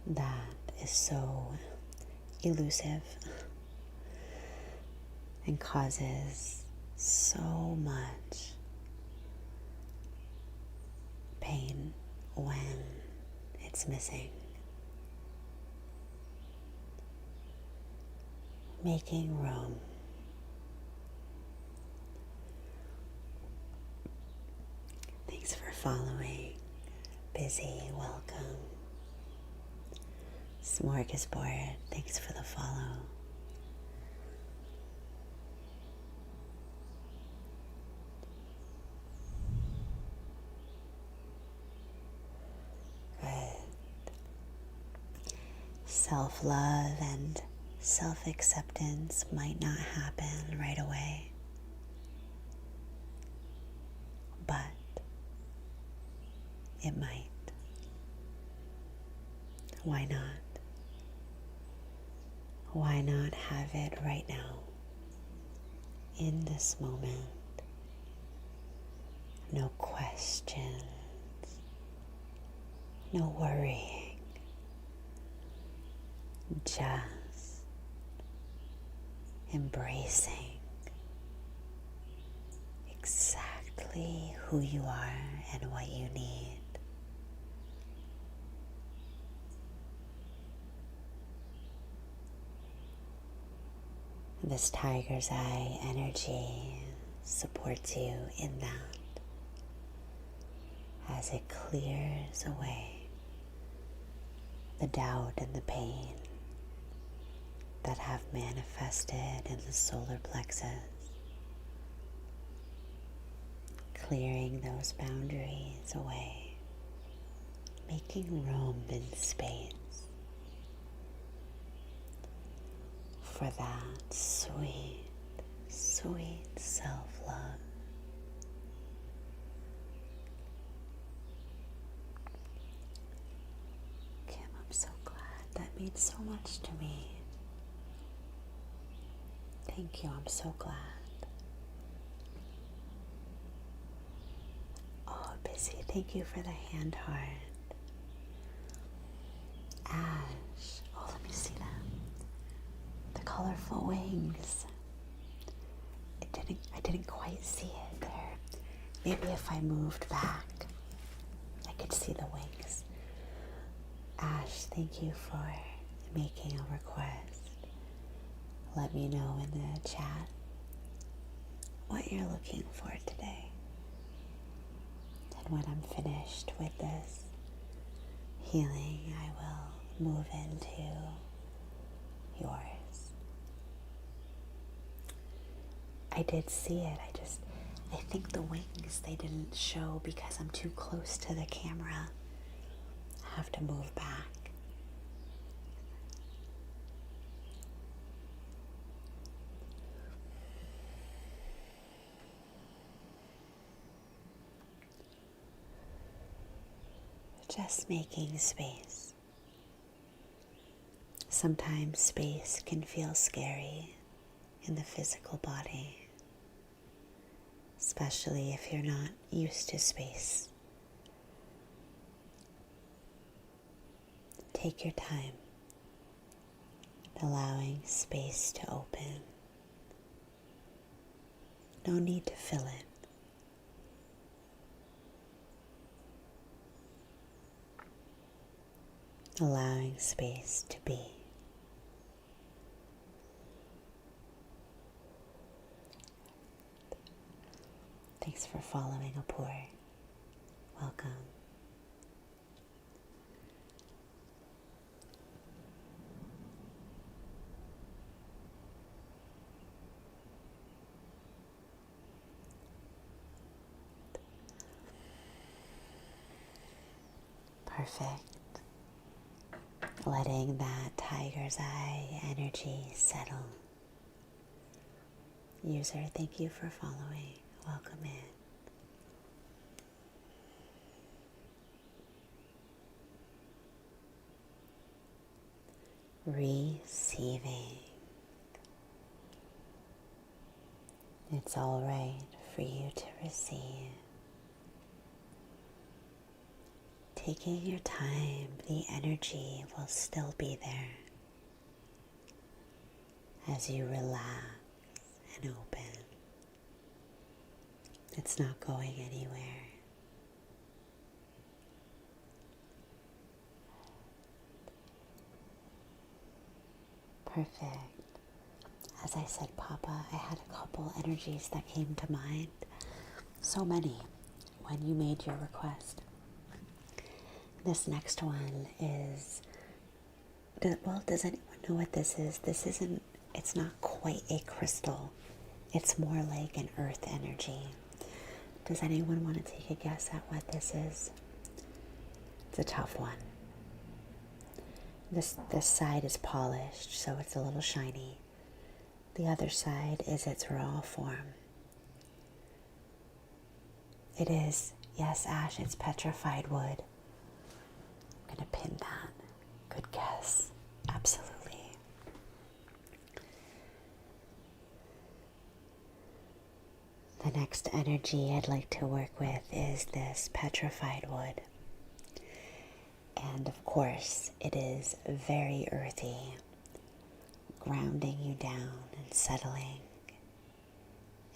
that is so elusive and causes so much pain when it's missing. Making room. Thanks for following. Busy, welcome. Smorgasbord, thanks for the follow. Self-love and self-acceptance might not happen right away, but it might. Why not? Why not have it right now, in this moment? No questions, no worrying. Just embracing exactly who you are and what you need. This Tiger's Eye energy supports you in that as it clears away the doubt and the pain that have manifested in the solar plexus. clearing those boundaries away, making room in space for that sweet, sweet self-love. Kim, I'm so glad. That means so much to me. Thank you, I'm so glad. Oh, Busy, thank you for the hand heart. Ash, oh, let me see that. The colorful wings. I didn't quite see it there. Maybe if I moved back, I could see the wings. Ash, thank you for making a request. Let me know in the chat what you're looking for today. And when I'm finished with this healing, I will move into yours. I did see it. I think the wings, they didn't show because I'm too close to the camera. I have to move back. Just making space. Sometimes space can feel scary in the physical body, especially if you're not used to space. Take your time, allowing space to open. No need to fill it. Allowing space to be. Thanks for following, Apur. Welcome. Perfect. Letting that tiger's eye energy settle. User, thank you for following. Welcome in. Receiving. It's all right for you to receive. Taking your time, the energy will still be there as you relax and open. It's not going anywhere. Perfect. As I said, Papa, I had a couple energies that came to mind. So many when you made your request. This next one is, does anyone know what this is? It's not quite a crystal. It's more like an earth energy. Does anyone want to take a guess at what this is? It's a tough one. This side is polished, so it's a little shiny. The other side is its raw form. It is, yes, Ash, it's petrified wood. I'm going to pin that. Good guess. Absolutely. The next energy I'd like to work with is this petrified wood. And of course, it is very earthy, grounding you down and settling.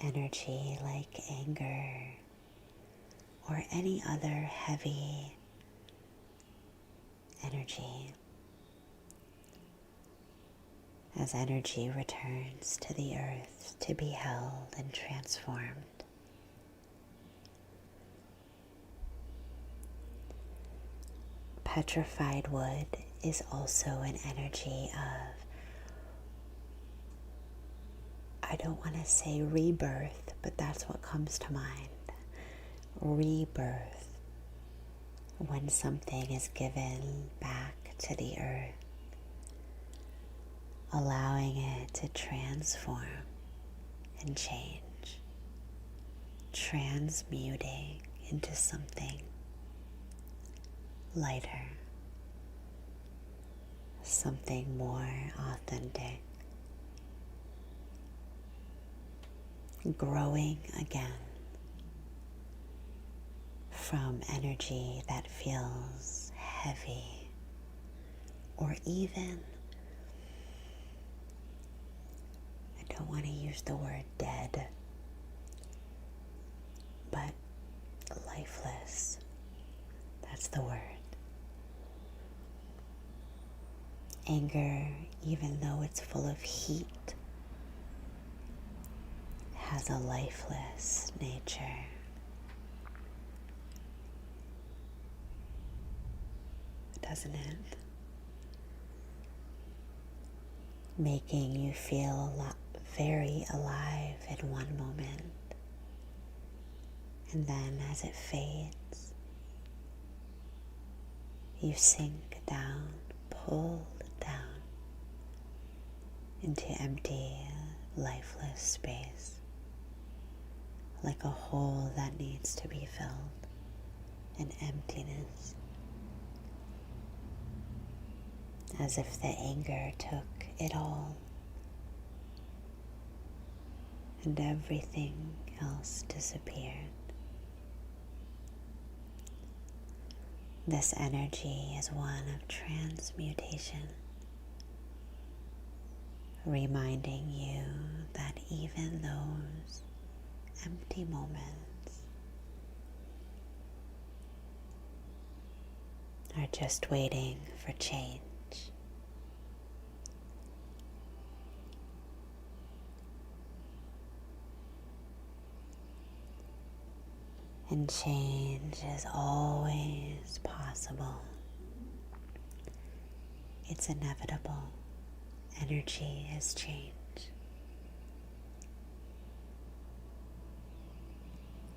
Energy like anger or any other heavy energy. As energy returns to the earth to be held and transformed. Petrified wood is also an energy of, I don't want to say rebirth, but that's what comes to mind. rebirth, when something is given back to the earth, allowing it to transform and change, transmuting into something lighter, something more authentic, growing again from energy that feels heavy or even, I don't want to use the word dead, but lifeless. That's the word. Anger, even though it's full of heat, has a lifeless nature. Doesn't it? Making you feel very alive in one moment, and then as it fades, you sink down, pulled down into empty, lifeless space, like a hole that needs to be filled, an emptiness, as if the anger took it all and everything else disappeared. This energy is one of transmutation, reminding you that even those empty moments are just waiting for change. And change is always possible. It's inevitable. Energy is change.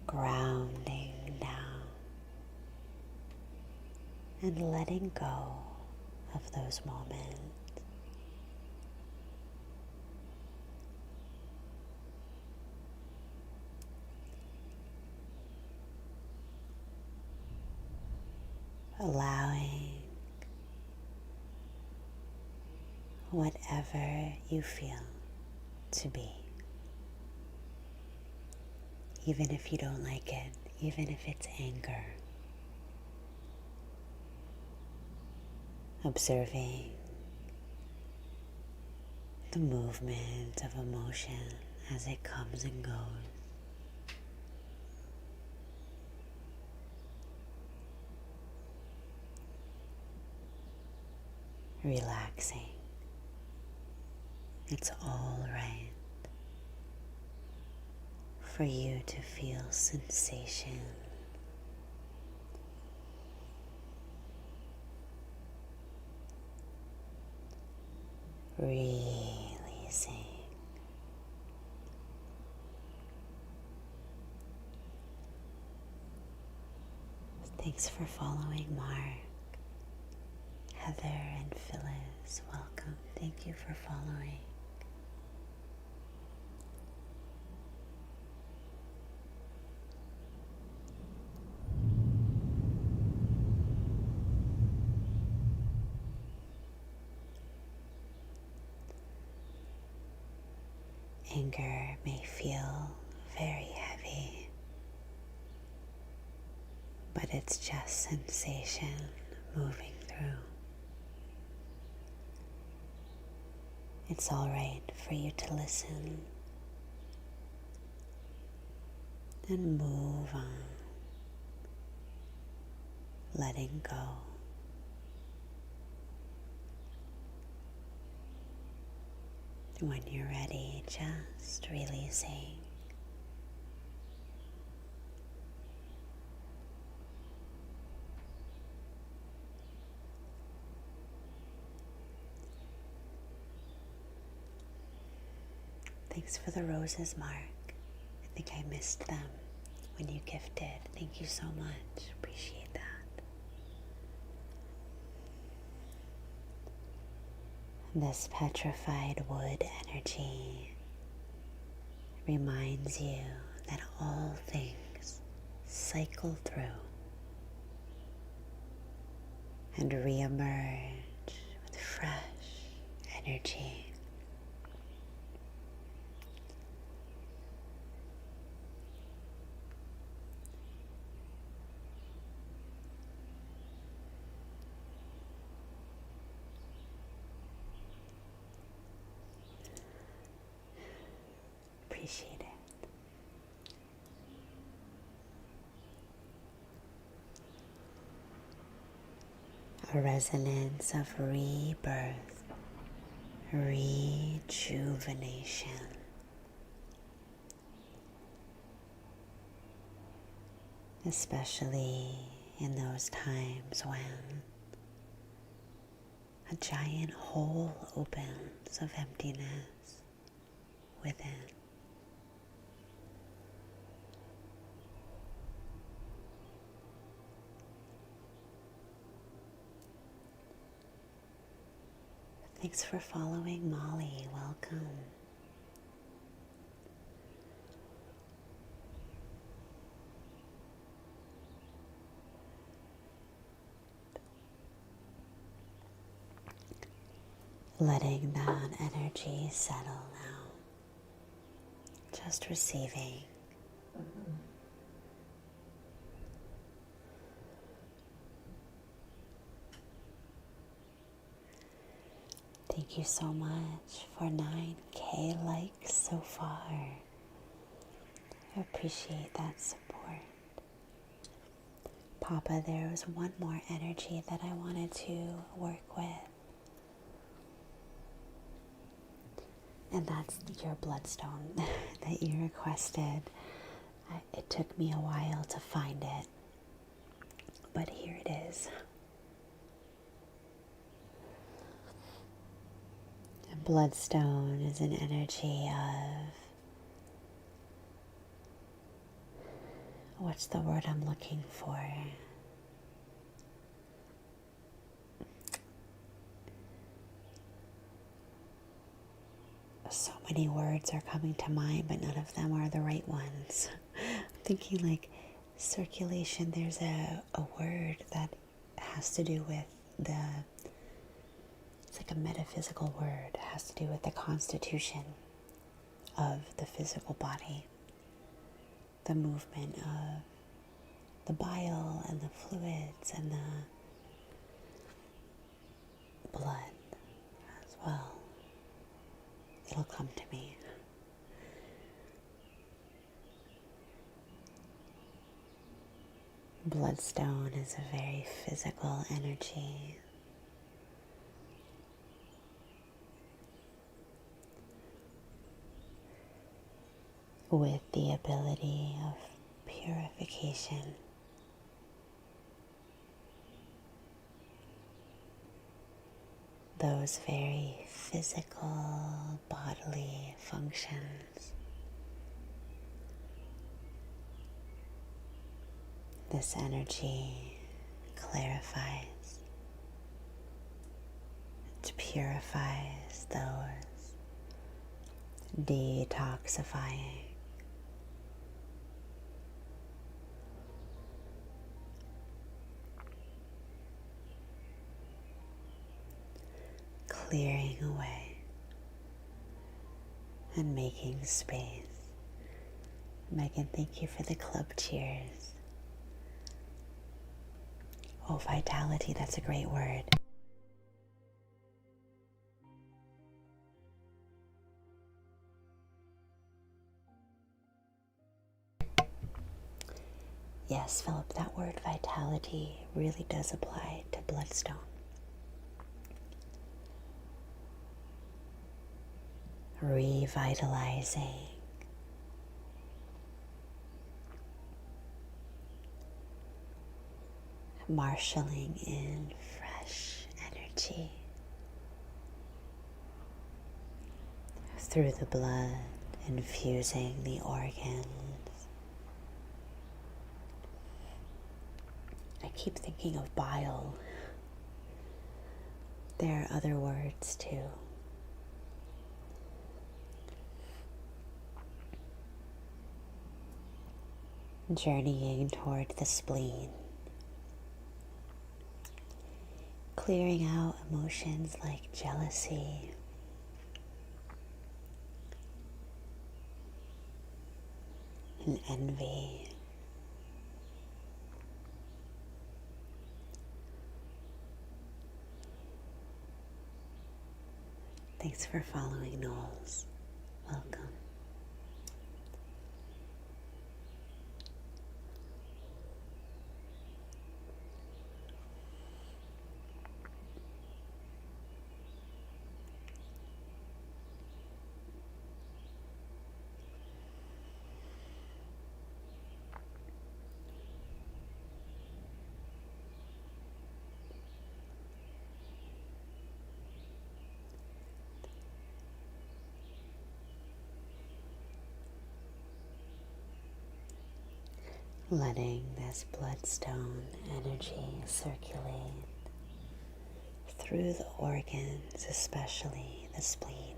Grounding down and letting go of those moments. Allowing whatever you feel to be, even if you don't like it, even if it's anger. Observing the movement of emotion as it comes and goes. Relaxing. It's all right for you to feel sensation. Releasing. Thanks for following, Mark. Heather and Phyllis, welcome. Thank you for following. Anger may feel very heavy, but it's just sensation moving through. It's all right for you to listen and move on, letting go. When you're ready, just releasing. Thanks for the roses, Mark. I think I missed them. when you gifted. Thank you so much. Appreciate that. This petrified wood energy reminds you that all things cycle through and reemerge with fresh energy. Appreciate it. A resonance of rebirth, rejuvenation. Especially in those times when a giant hole opens of emptiness within. Thanks for following, Molly. Welcome. Letting that energy settle now. Just receiving. Thank you so much for 9K likes so far. I appreciate that support. Papa, there was one more energy that I wanted to work with. And that's your bloodstone that you requested. It took me a while to find it, but here it is. A bloodstone is an energy of, what's the word I'm looking for? So many words are coming to mind, but none of them are the right ones. I'm thinking like circulation. There's a word that has to do with it's like a metaphysical word. It has to do with the constitution of the physical body. The movement of the bile and the fluids and the blood as well. It'll come to me. Bloodstone is a very physical energy. With the ability of purification. Those very physical bodily functions. This energy clarifies, it purifies those, detoxifying. Clearing away and making space. Megan, thank you for the club cheers. Oh, vitality, that's a great word. Yes, Philip, that word vitality really does apply to bloodstone. Revitalizing. Marshalling in fresh energy through the blood, infusing the organs, keep thinking of bile. There are other words too. Journeying toward the spleen. Clearing out emotions like jealousy, and envy. Thanks for following, Knowles. Welcome. Letting this bloodstone energy circulate through the organs, especially the spleen.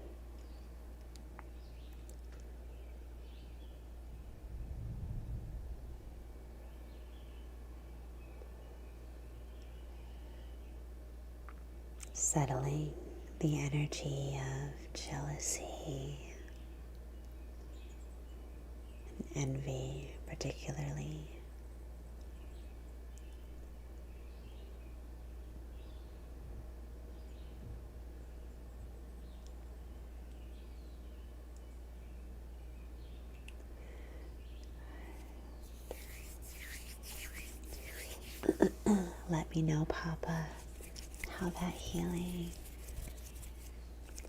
Settling the energy of jealousy and envy, particularly. Let me know, Papa, how that healing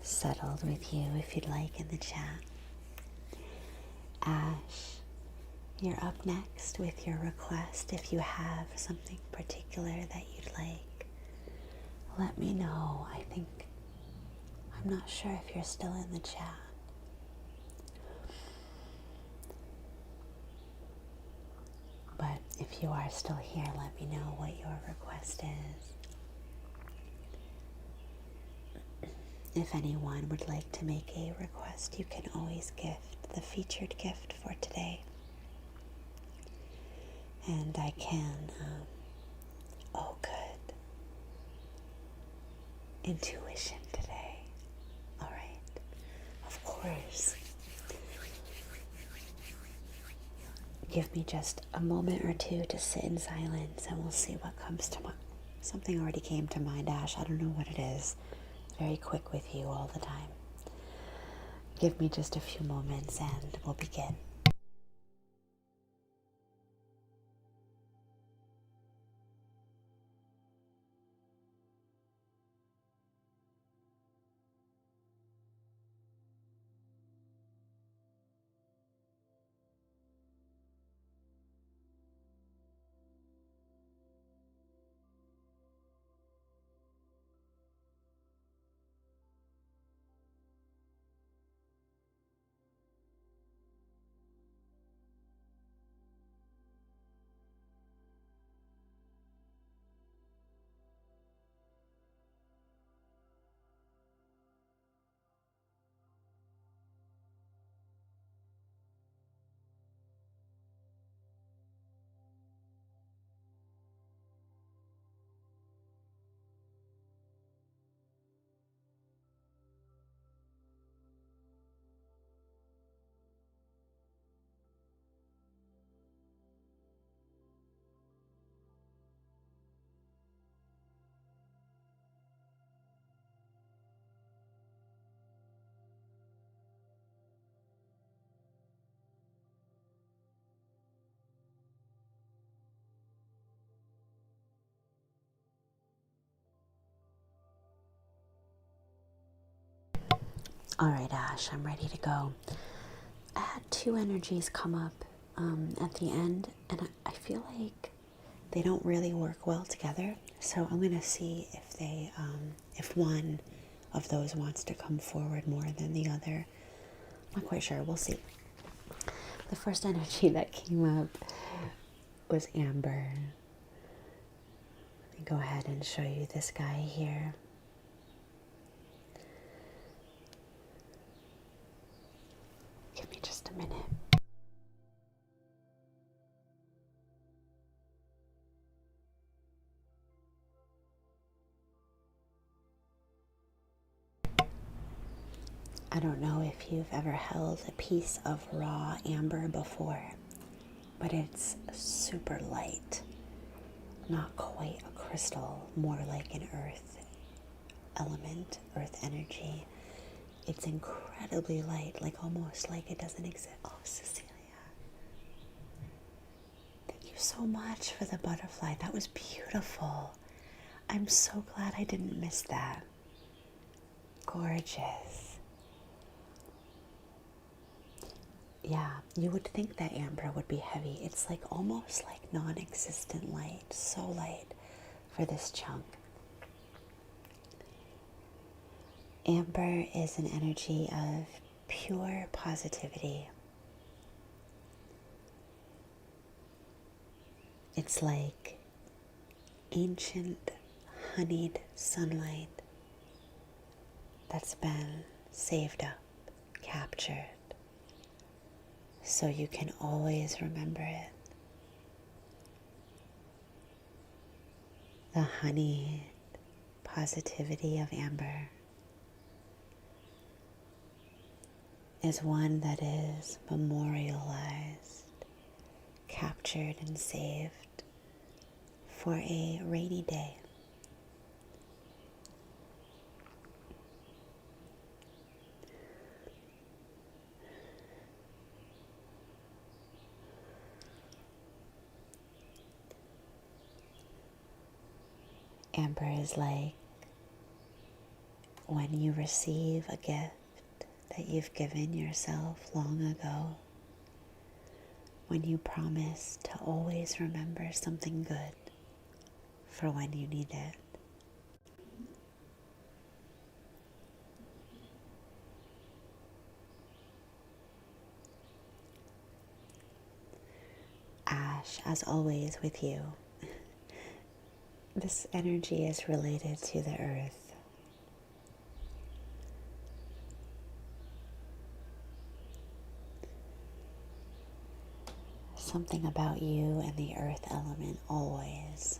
settled with you, if you'd like, in the chat. Ash, you're up next with your request. If you have something particular that you'd like, let me know. I'm not sure if you're still in the chat. But if you are still here, let me know what your request is. If anyone would like to make a request, you can always gift the featured gift for today. And I can, oh good, intuition today. All right, of course. Give me just a moment or two to sit in silence and we'll see what comes to mind. Something already came to mind, Ash. I don't know what it is. Very quick with you all the time. Give me just a few moments and we'll begin. All right, Ash, I'm ready to go. I had two energies come up at the end, and I feel like they don't really work well together. So I'm going to see if they, if one of those wants to come forward more than the other. I'm not quite sure. We'll see. The first energy that came up was amber. Go ahead and show you this guy here. Give me just a minute. I don't know if you've ever held a piece of raw amber before, but it's super light. Not quite a crystal, more like an earth element, earth energy. It's incredibly light, like almost like it doesn't exist. Oh, Cecilia. Thank you so much for the butterfly. That was beautiful. I'm so glad I didn't miss that. Gorgeous. Yeah, you would think that amber would be heavy. It's like almost like non-existent light, so light for this chunk. Amber is an energy of pure positivity. It's like ancient honeyed sunlight that's been saved up, captured, so you can always remember it. The honeyed positivity of amber is one that is memorialized, captured and saved for a rainy day. Amber is like when you receive a gift that you've given yourself long ago, when you promise to always remember something good for when you need it. Ash, as always with you. This energy is related to the earth. Something about you and the earth element always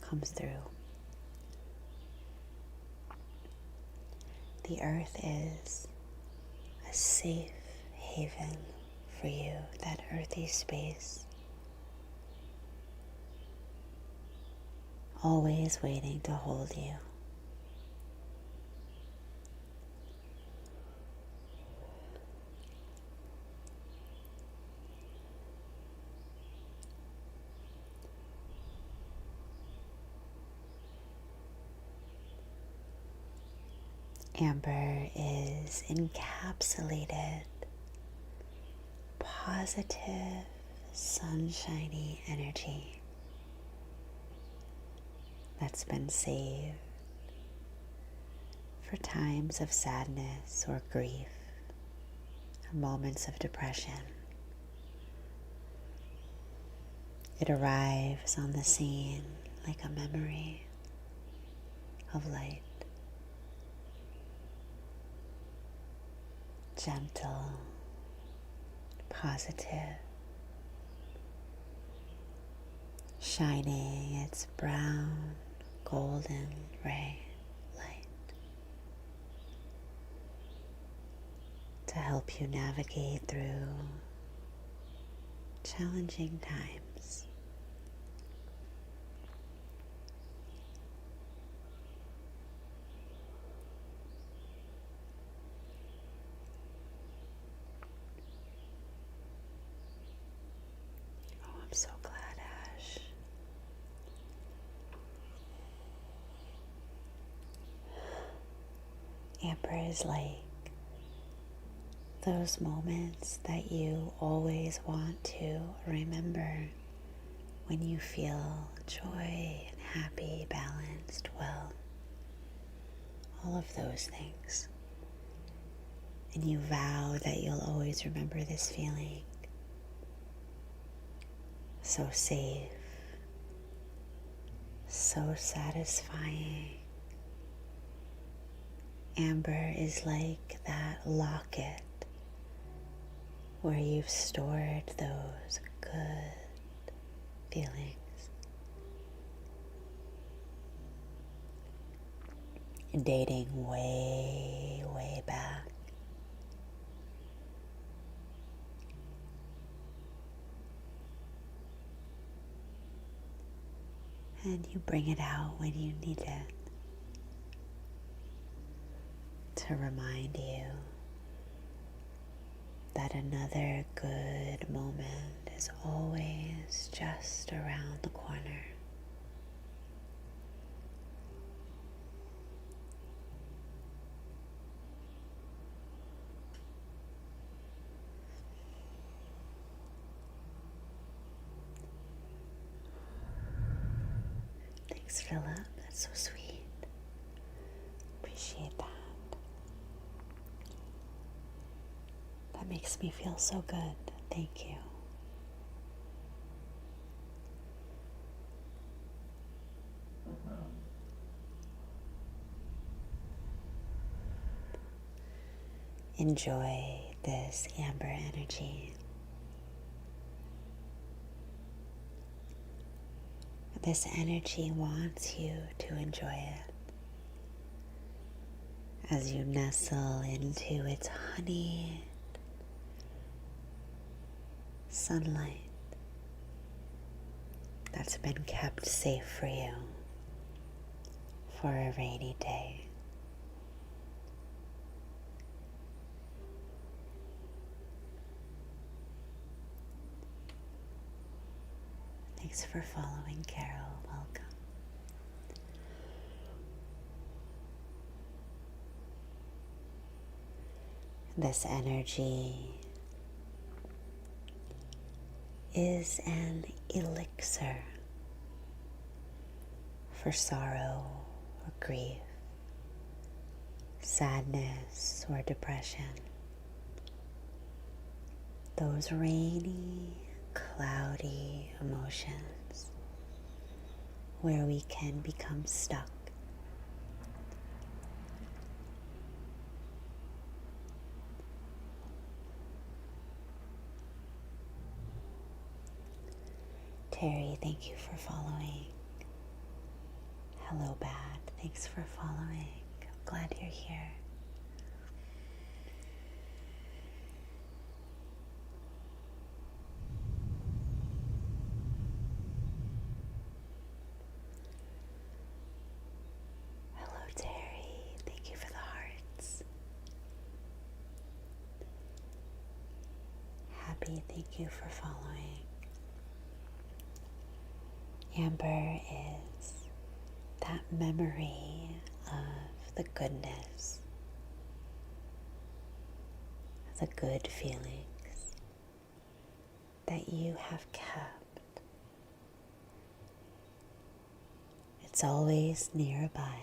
comes through. The earth is a safe haven for you, that earthy space. Always waiting to hold you. Amber is encapsulated, positive, sunshiny energy that's been saved for times of sadness or grief, or moments of depression. It arrives on the scene like a memory of light. Gentle, positive, shining its brown, golden ray light to help you navigate through challenging times. I'm so glad, Ash. Amber is like those moments that you always want to remember when you feel joy and happy, balanced, well. All of those things. And you vow that you'll always remember this feeling. So safe, so satisfying. Amber is like that locket where you've stored those good feelings. Dating way, way back. And you bring it out when you need it to remind you that another good moment is always just around the corner. Thanks, Philip. That's so sweet. Appreciate that. That makes me feel so good. Thank you. Enjoy this amber energy. This energy wants you to enjoy it as you nestle into its honey sunlight that's been kept safe for you for a rainy day. Thanks for following, Carol. Welcome. This energy is an elixir for sorrow or grief, sadness or depression. Those rainy, cloudy emotions where we can become stuck. Terry, thank you for following. Hello, Bad. Thanks for following. I'm glad you're here. Hello, Terry. Thank you for the hearts. Happy, thank you for following. Amber is that memory of the goodness, the good feelings that you have kept. It's always nearby.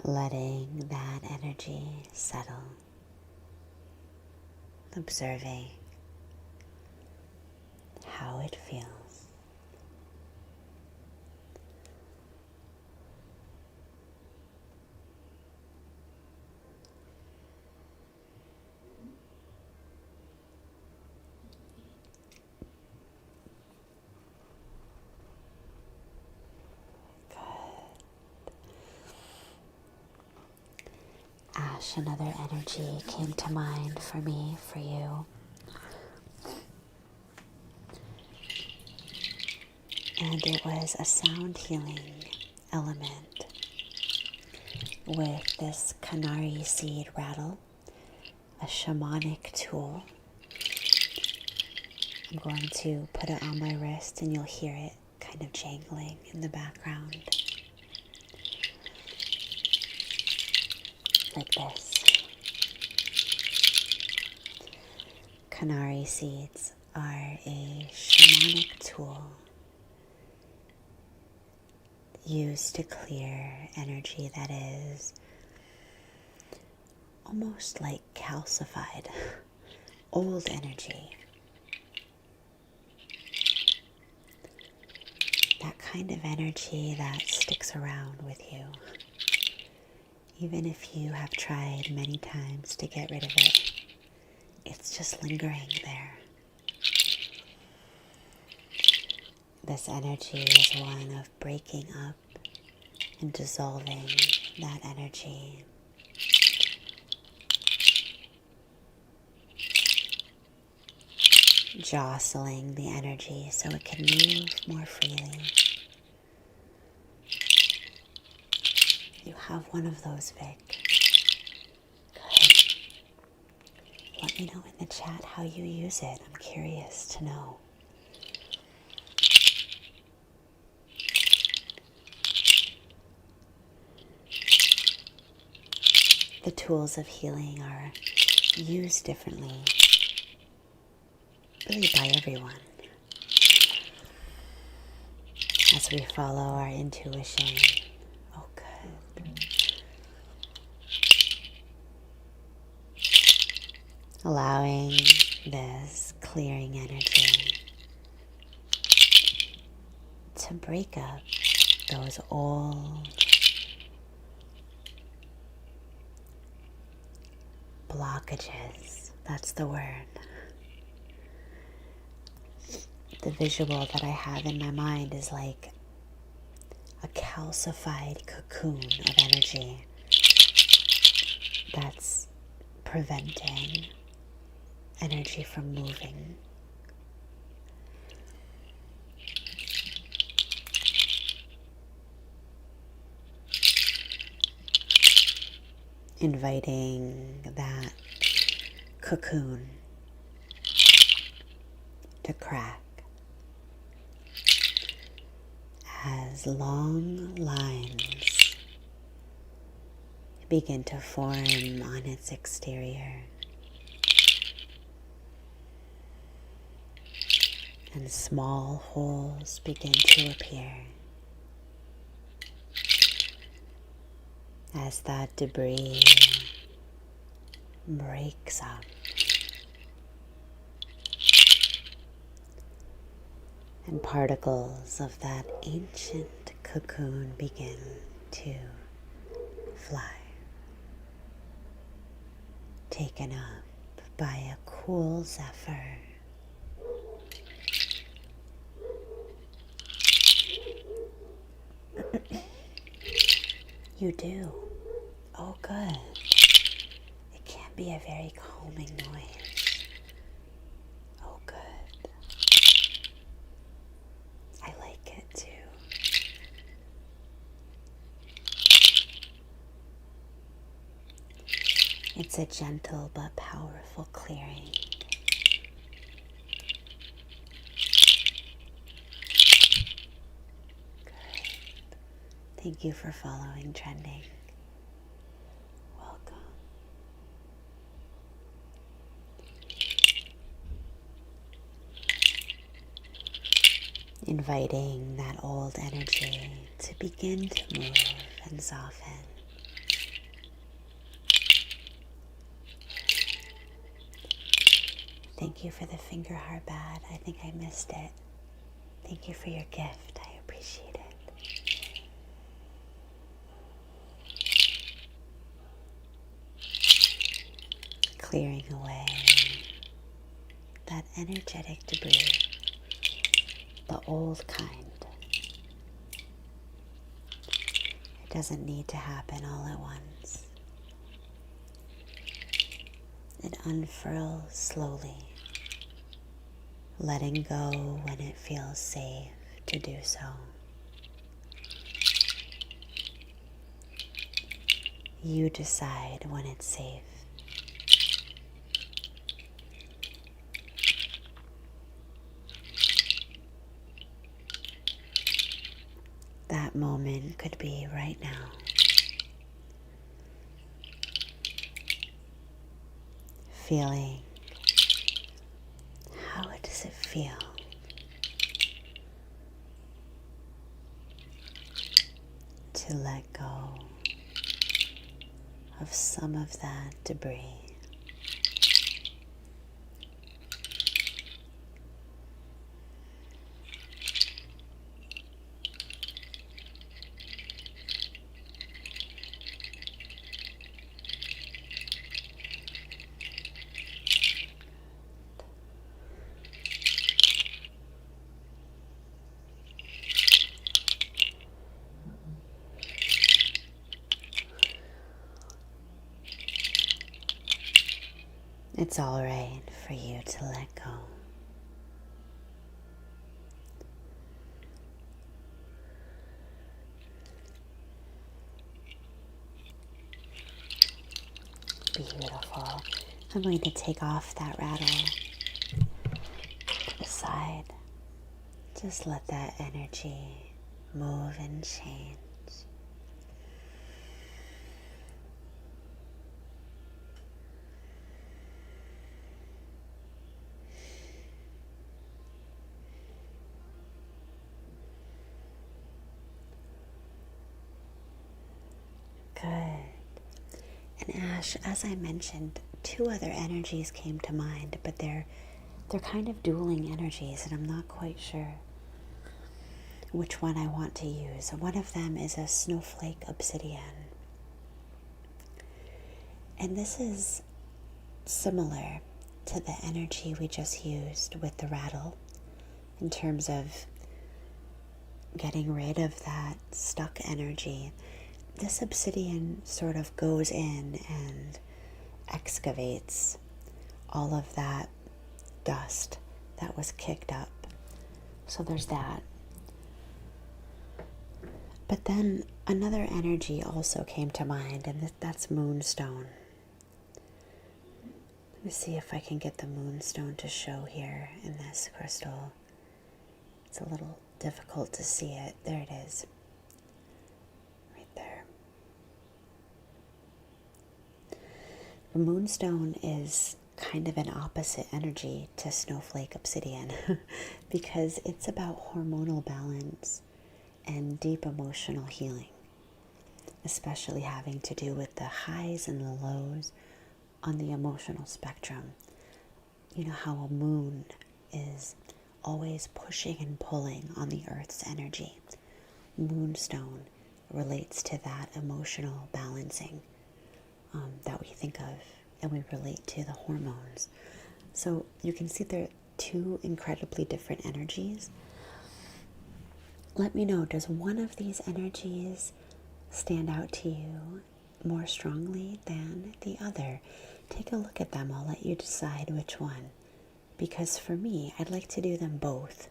Letting that energy settle, observing how it feels. Ash, another energy came to mind for me, for you. And it was a sound healing element with this canary seed rattle, a shamanic tool. I'm going to put it on my wrist and you'll hear it kind of jangling in the background. like this. Canary seeds are a shamanic tool used to clear energy that is almost like calcified, old energy. That kind of energy that sticks around with you, even if you have tried many times to get rid of it. It's just lingering there. This energy is one of breaking up and dissolving that energy. Jostling the energy so it can move more freely. You have one of those, Vic. Good. Let me know in the chat how you use it. I'm curious to know. The tools of healing are used differently, really by everyone. As we follow our intuition. Oh, good. Allowing this clearing energy to break up those old blockages. That's the word. The visual that I have in my mind is like a calcified cocoon of energy that's preventing energy from moving. Inviting that cocoon to crack as long lines begin to form on its exterior and small holes begin to appear as that debris breaks up. And particles of that ancient cocoon begin to fly, taken up by a cool zephyr. You do. Oh, good. It can be a very calming noise. Oh, good. I like it too. It's a gentle but powerful clearing. Thank you for following Trending. Welcome. Inviting that old energy to begin to move and soften. Thank you for the finger heart bat. I think I missed it. Thank you for your gift. I appreciate it. Clearing away that energetic debris, the old kind. It doesn't need to happen all at once. It unfurls slowly, letting go when it feels safe to do so. You decide when it's safe. That moment could be right now. feeling how does it feel to let go of some of that debris. It's all right for you to let go. Beautiful. I'm going to take off that rattle to the side. Just let that energy move and change. Good. And Ash, as I mentioned, two other energies came to mind, but they're kind of dueling energies, and I'm not quite sure which one I want to use. One of them is a snowflake obsidian. And this is similar to the energy we just used with the rattle in terms of getting rid of that stuck energy. This obsidian sort of goes in and excavates all of that dust that was kicked up. So there's that. But then another energy also came to mind, and that's moonstone. Let me see if I can get the moonstone to show here in this crystal. It's a little difficult to see it. There it is. Right there. The moonstone is kind of an opposite energy to snowflake obsidian because it's about hormonal balance and deep emotional healing, especially having to do with the highs and the lows on the emotional spectrum. You know how a moon is always pushing and pulling on the earth's energy. Moonstone relates to that emotional balancing that we think of, and we relate to the hormones. So you can see there are two incredibly different energies. Let me know, does one of these energies stand out to you more strongly than the other? Take a look at them. I'll let you decide which one. Because for me, I'd like to do them both,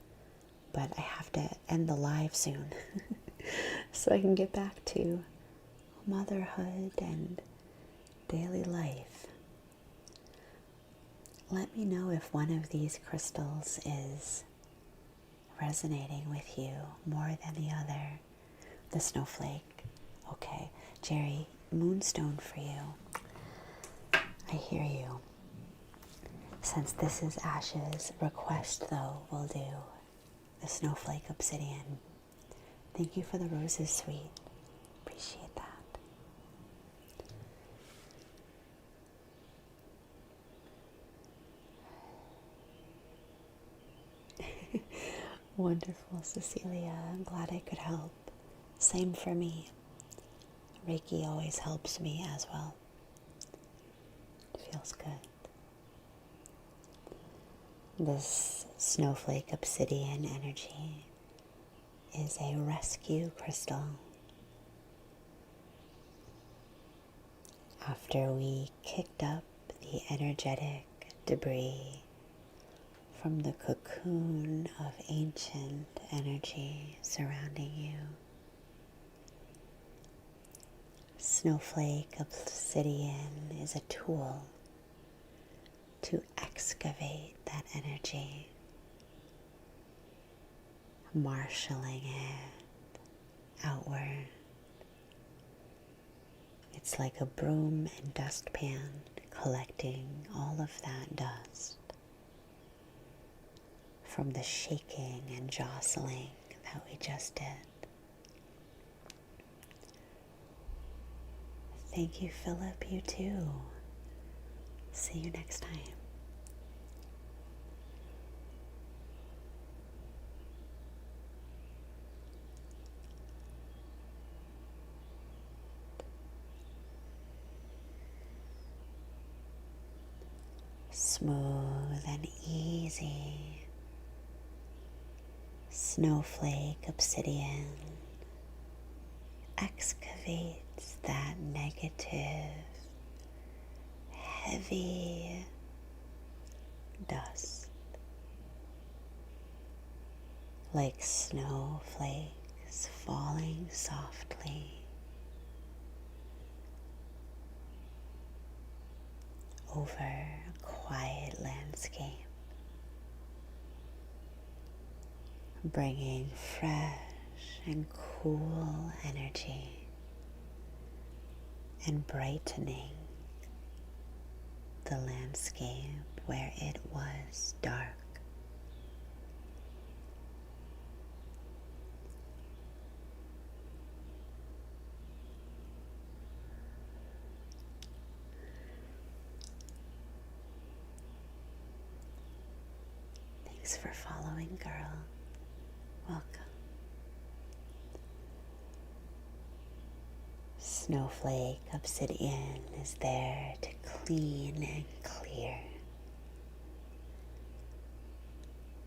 but I have to end the live soon so I can get back to motherhood and daily life. Let me know if one of these crystals is resonating with you more than the other. The snowflake. Okay, Jerry, moonstone for you. I hear you. Since this is Ash's request, though, we'll do the snowflake obsidian. Thank you for the roses, sweet. Appreciate that. Wonderful, Cecilia. I'm glad I could help. Same for me. Reiki always helps me as well. It feels good. This snowflake obsidian energy is a rescue crystal. After we kicked up the energetic debris from the cocoon of ancient energy surrounding you, snowflake obsidian is a tool to excavate that energy, marshalling it outward. It's like a broom and dustpan collecting all of that dust from the shaking and jostling that we just did. Thank you, Philip. You too. See you next time. Smooth and easy. Snowflake obsidian excavates that negative, heavy dust like snowflakes falling softly over a quiet landscape, bringing fresh and cool energy and brightening the landscape where it was dark. Thanks for following, girl. Welcome. Snowflake obsidian is there to clean and clear.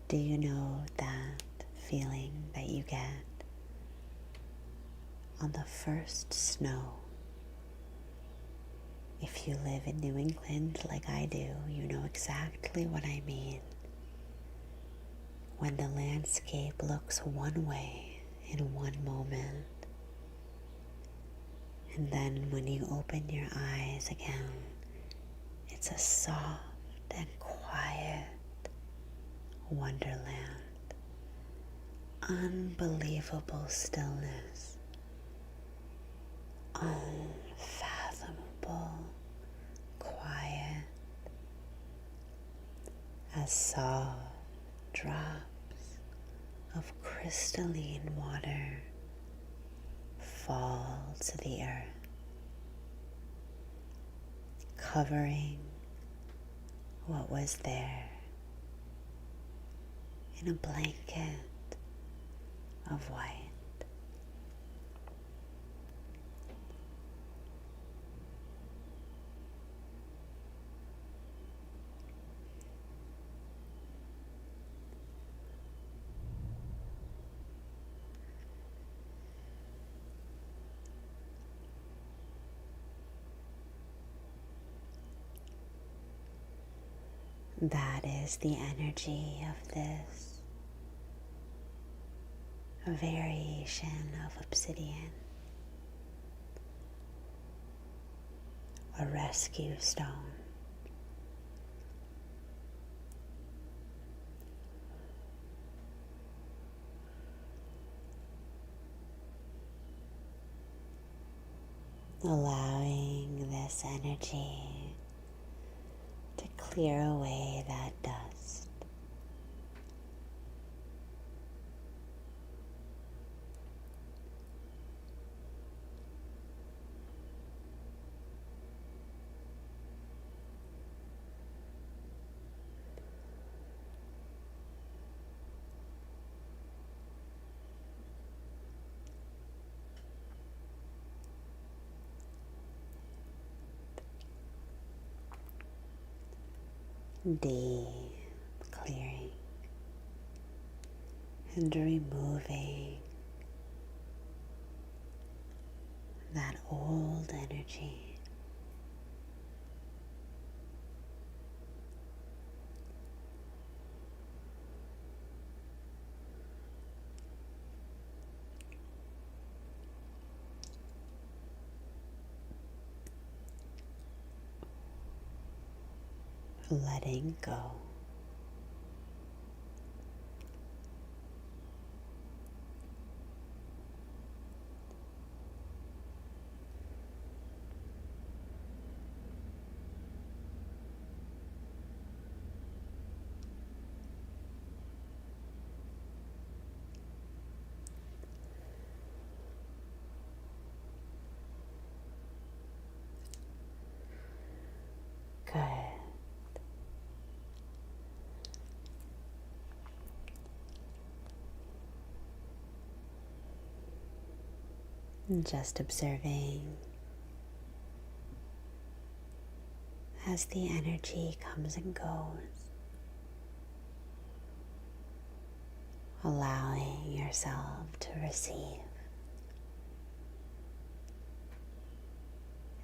Do you know that feeling that you get on the first snow? If you live in New England like I do, you know exactly what I mean. When the landscape looks one way in one moment, and then when you open your eyes again, it's a soft and quiet wonderland. Unbelievable stillness. Unfathomable quiet. As soft drops of crystalline water fall to the earth, covering what was there in a blanket of white. That is the energy of this variation of obsidian, a rescue stone. Allowing this energy to clear away that dust. Deep clearing and removing that old energy. Letting go. And just observing as the energy comes and goes, allowing yourself to receive.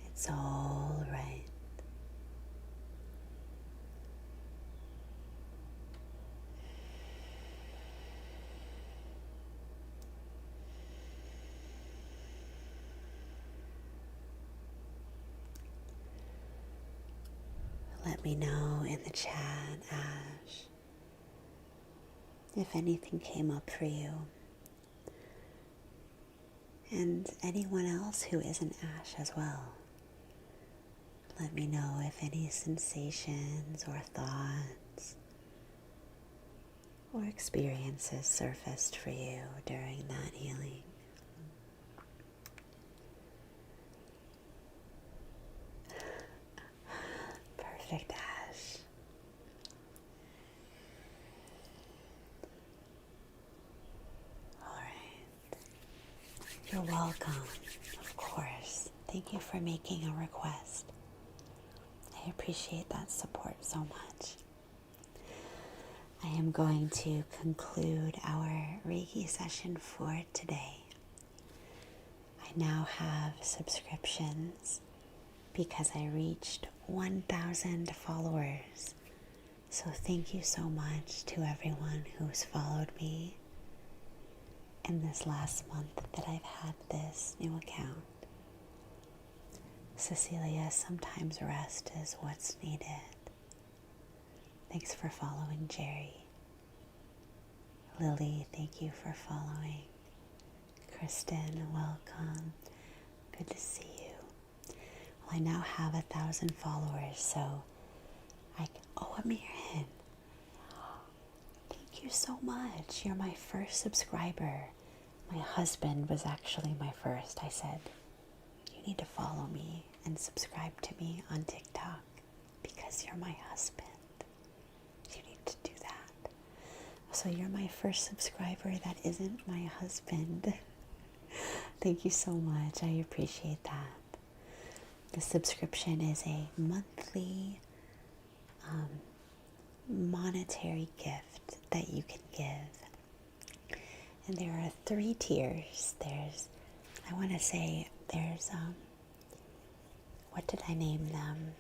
It's all right. Let me know in the chat, Ash, if anything came up for you. And anyone else who isn't Ash as well. Let me know if any sensations or thoughts or experiences surfaced for you during that healing. Perfect, Ash. All right. You're welcome, of course. Thank you for making a request. I appreciate that support so much. I am going to conclude our Reiki session for today. I now have subscriptions because I reached 1,000 followers. So thank you so much to everyone who's followed me in this last month that I've had this new account. Cecilia, sometimes rest is what's needed. Thanks for following, Jerry. Lily, thank you for following. Kristen, welcome. Good to see you. Well, I now have 1,000 followers, so Amir, thank you so much. You're my first subscriber. My husband was actually my first. I said, you need to follow me and subscribe to me on TikTok because you're my husband. You need to do that. So you're my first subscriber that isn't my husband. Thank you so much. I appreciate that. The subscription is a monthly monetary gift that you can give. And there are 3 tiers. There's what did I name them?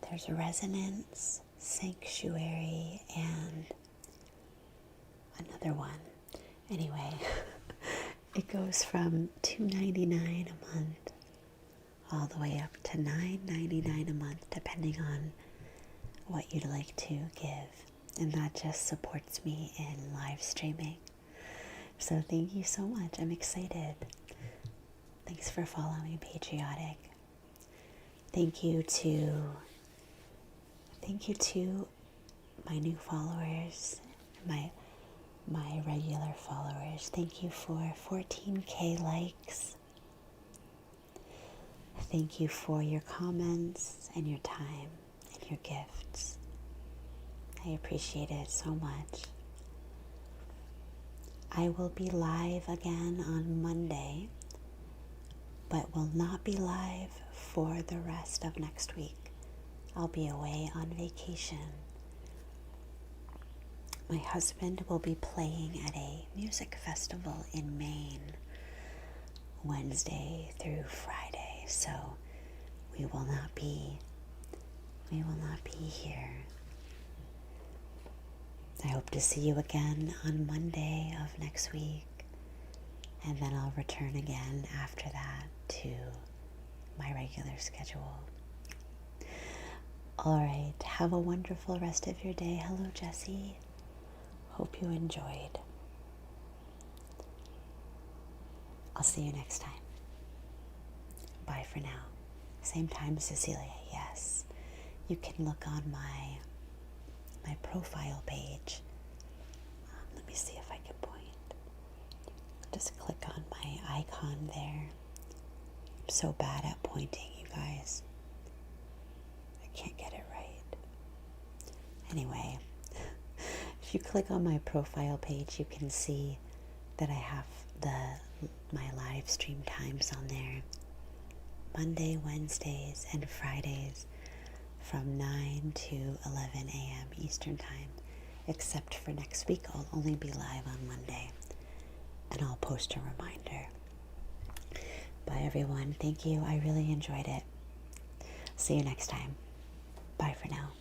There's Resonance, Sanctuary, and another one. Anyway, it goes from $2.99 a month all the way up to $9.99 a month, depending on what you'd like to give. And that just supports me in live streaming. So thank you so much. I'm excited. Thanks for following Patriotic. Thank you to my new followers, my regular followers. Thank you for 14,000 likes. Thank you for your comments and your time and your gifts. I appreciate it so much. I will be live again on Monday, but will not be live for the rest of next week. I'll be away on vacation. My husband will be playing at a music festival in Maine, Wednesday through Friday, so we will not be here. I hope to see you again on Monday of next week, and then I'll return again after that to my regular schedule. All right, have a wonderful rest of your day. Hello, Jessie. Hope you enjoyed. I'll see you next time. Bye for now. Same time, Cecilia, yes. You can look on my profile page. Let me see if I can point. Just click on my icon there. I'm so bad at pointing, you guys. I can't get it right. Anyway, if you click on my profile page, you can see that I have the my live stream times on there. Monday, Wednesdays, and Fridays from 9 to 11 a.m. Eastern Time, except for next week. I'll only be live on Monday, and I'll post a reminder. Bye, everyone. Thank you. I really enjoyed it. See you next time. Bye for now.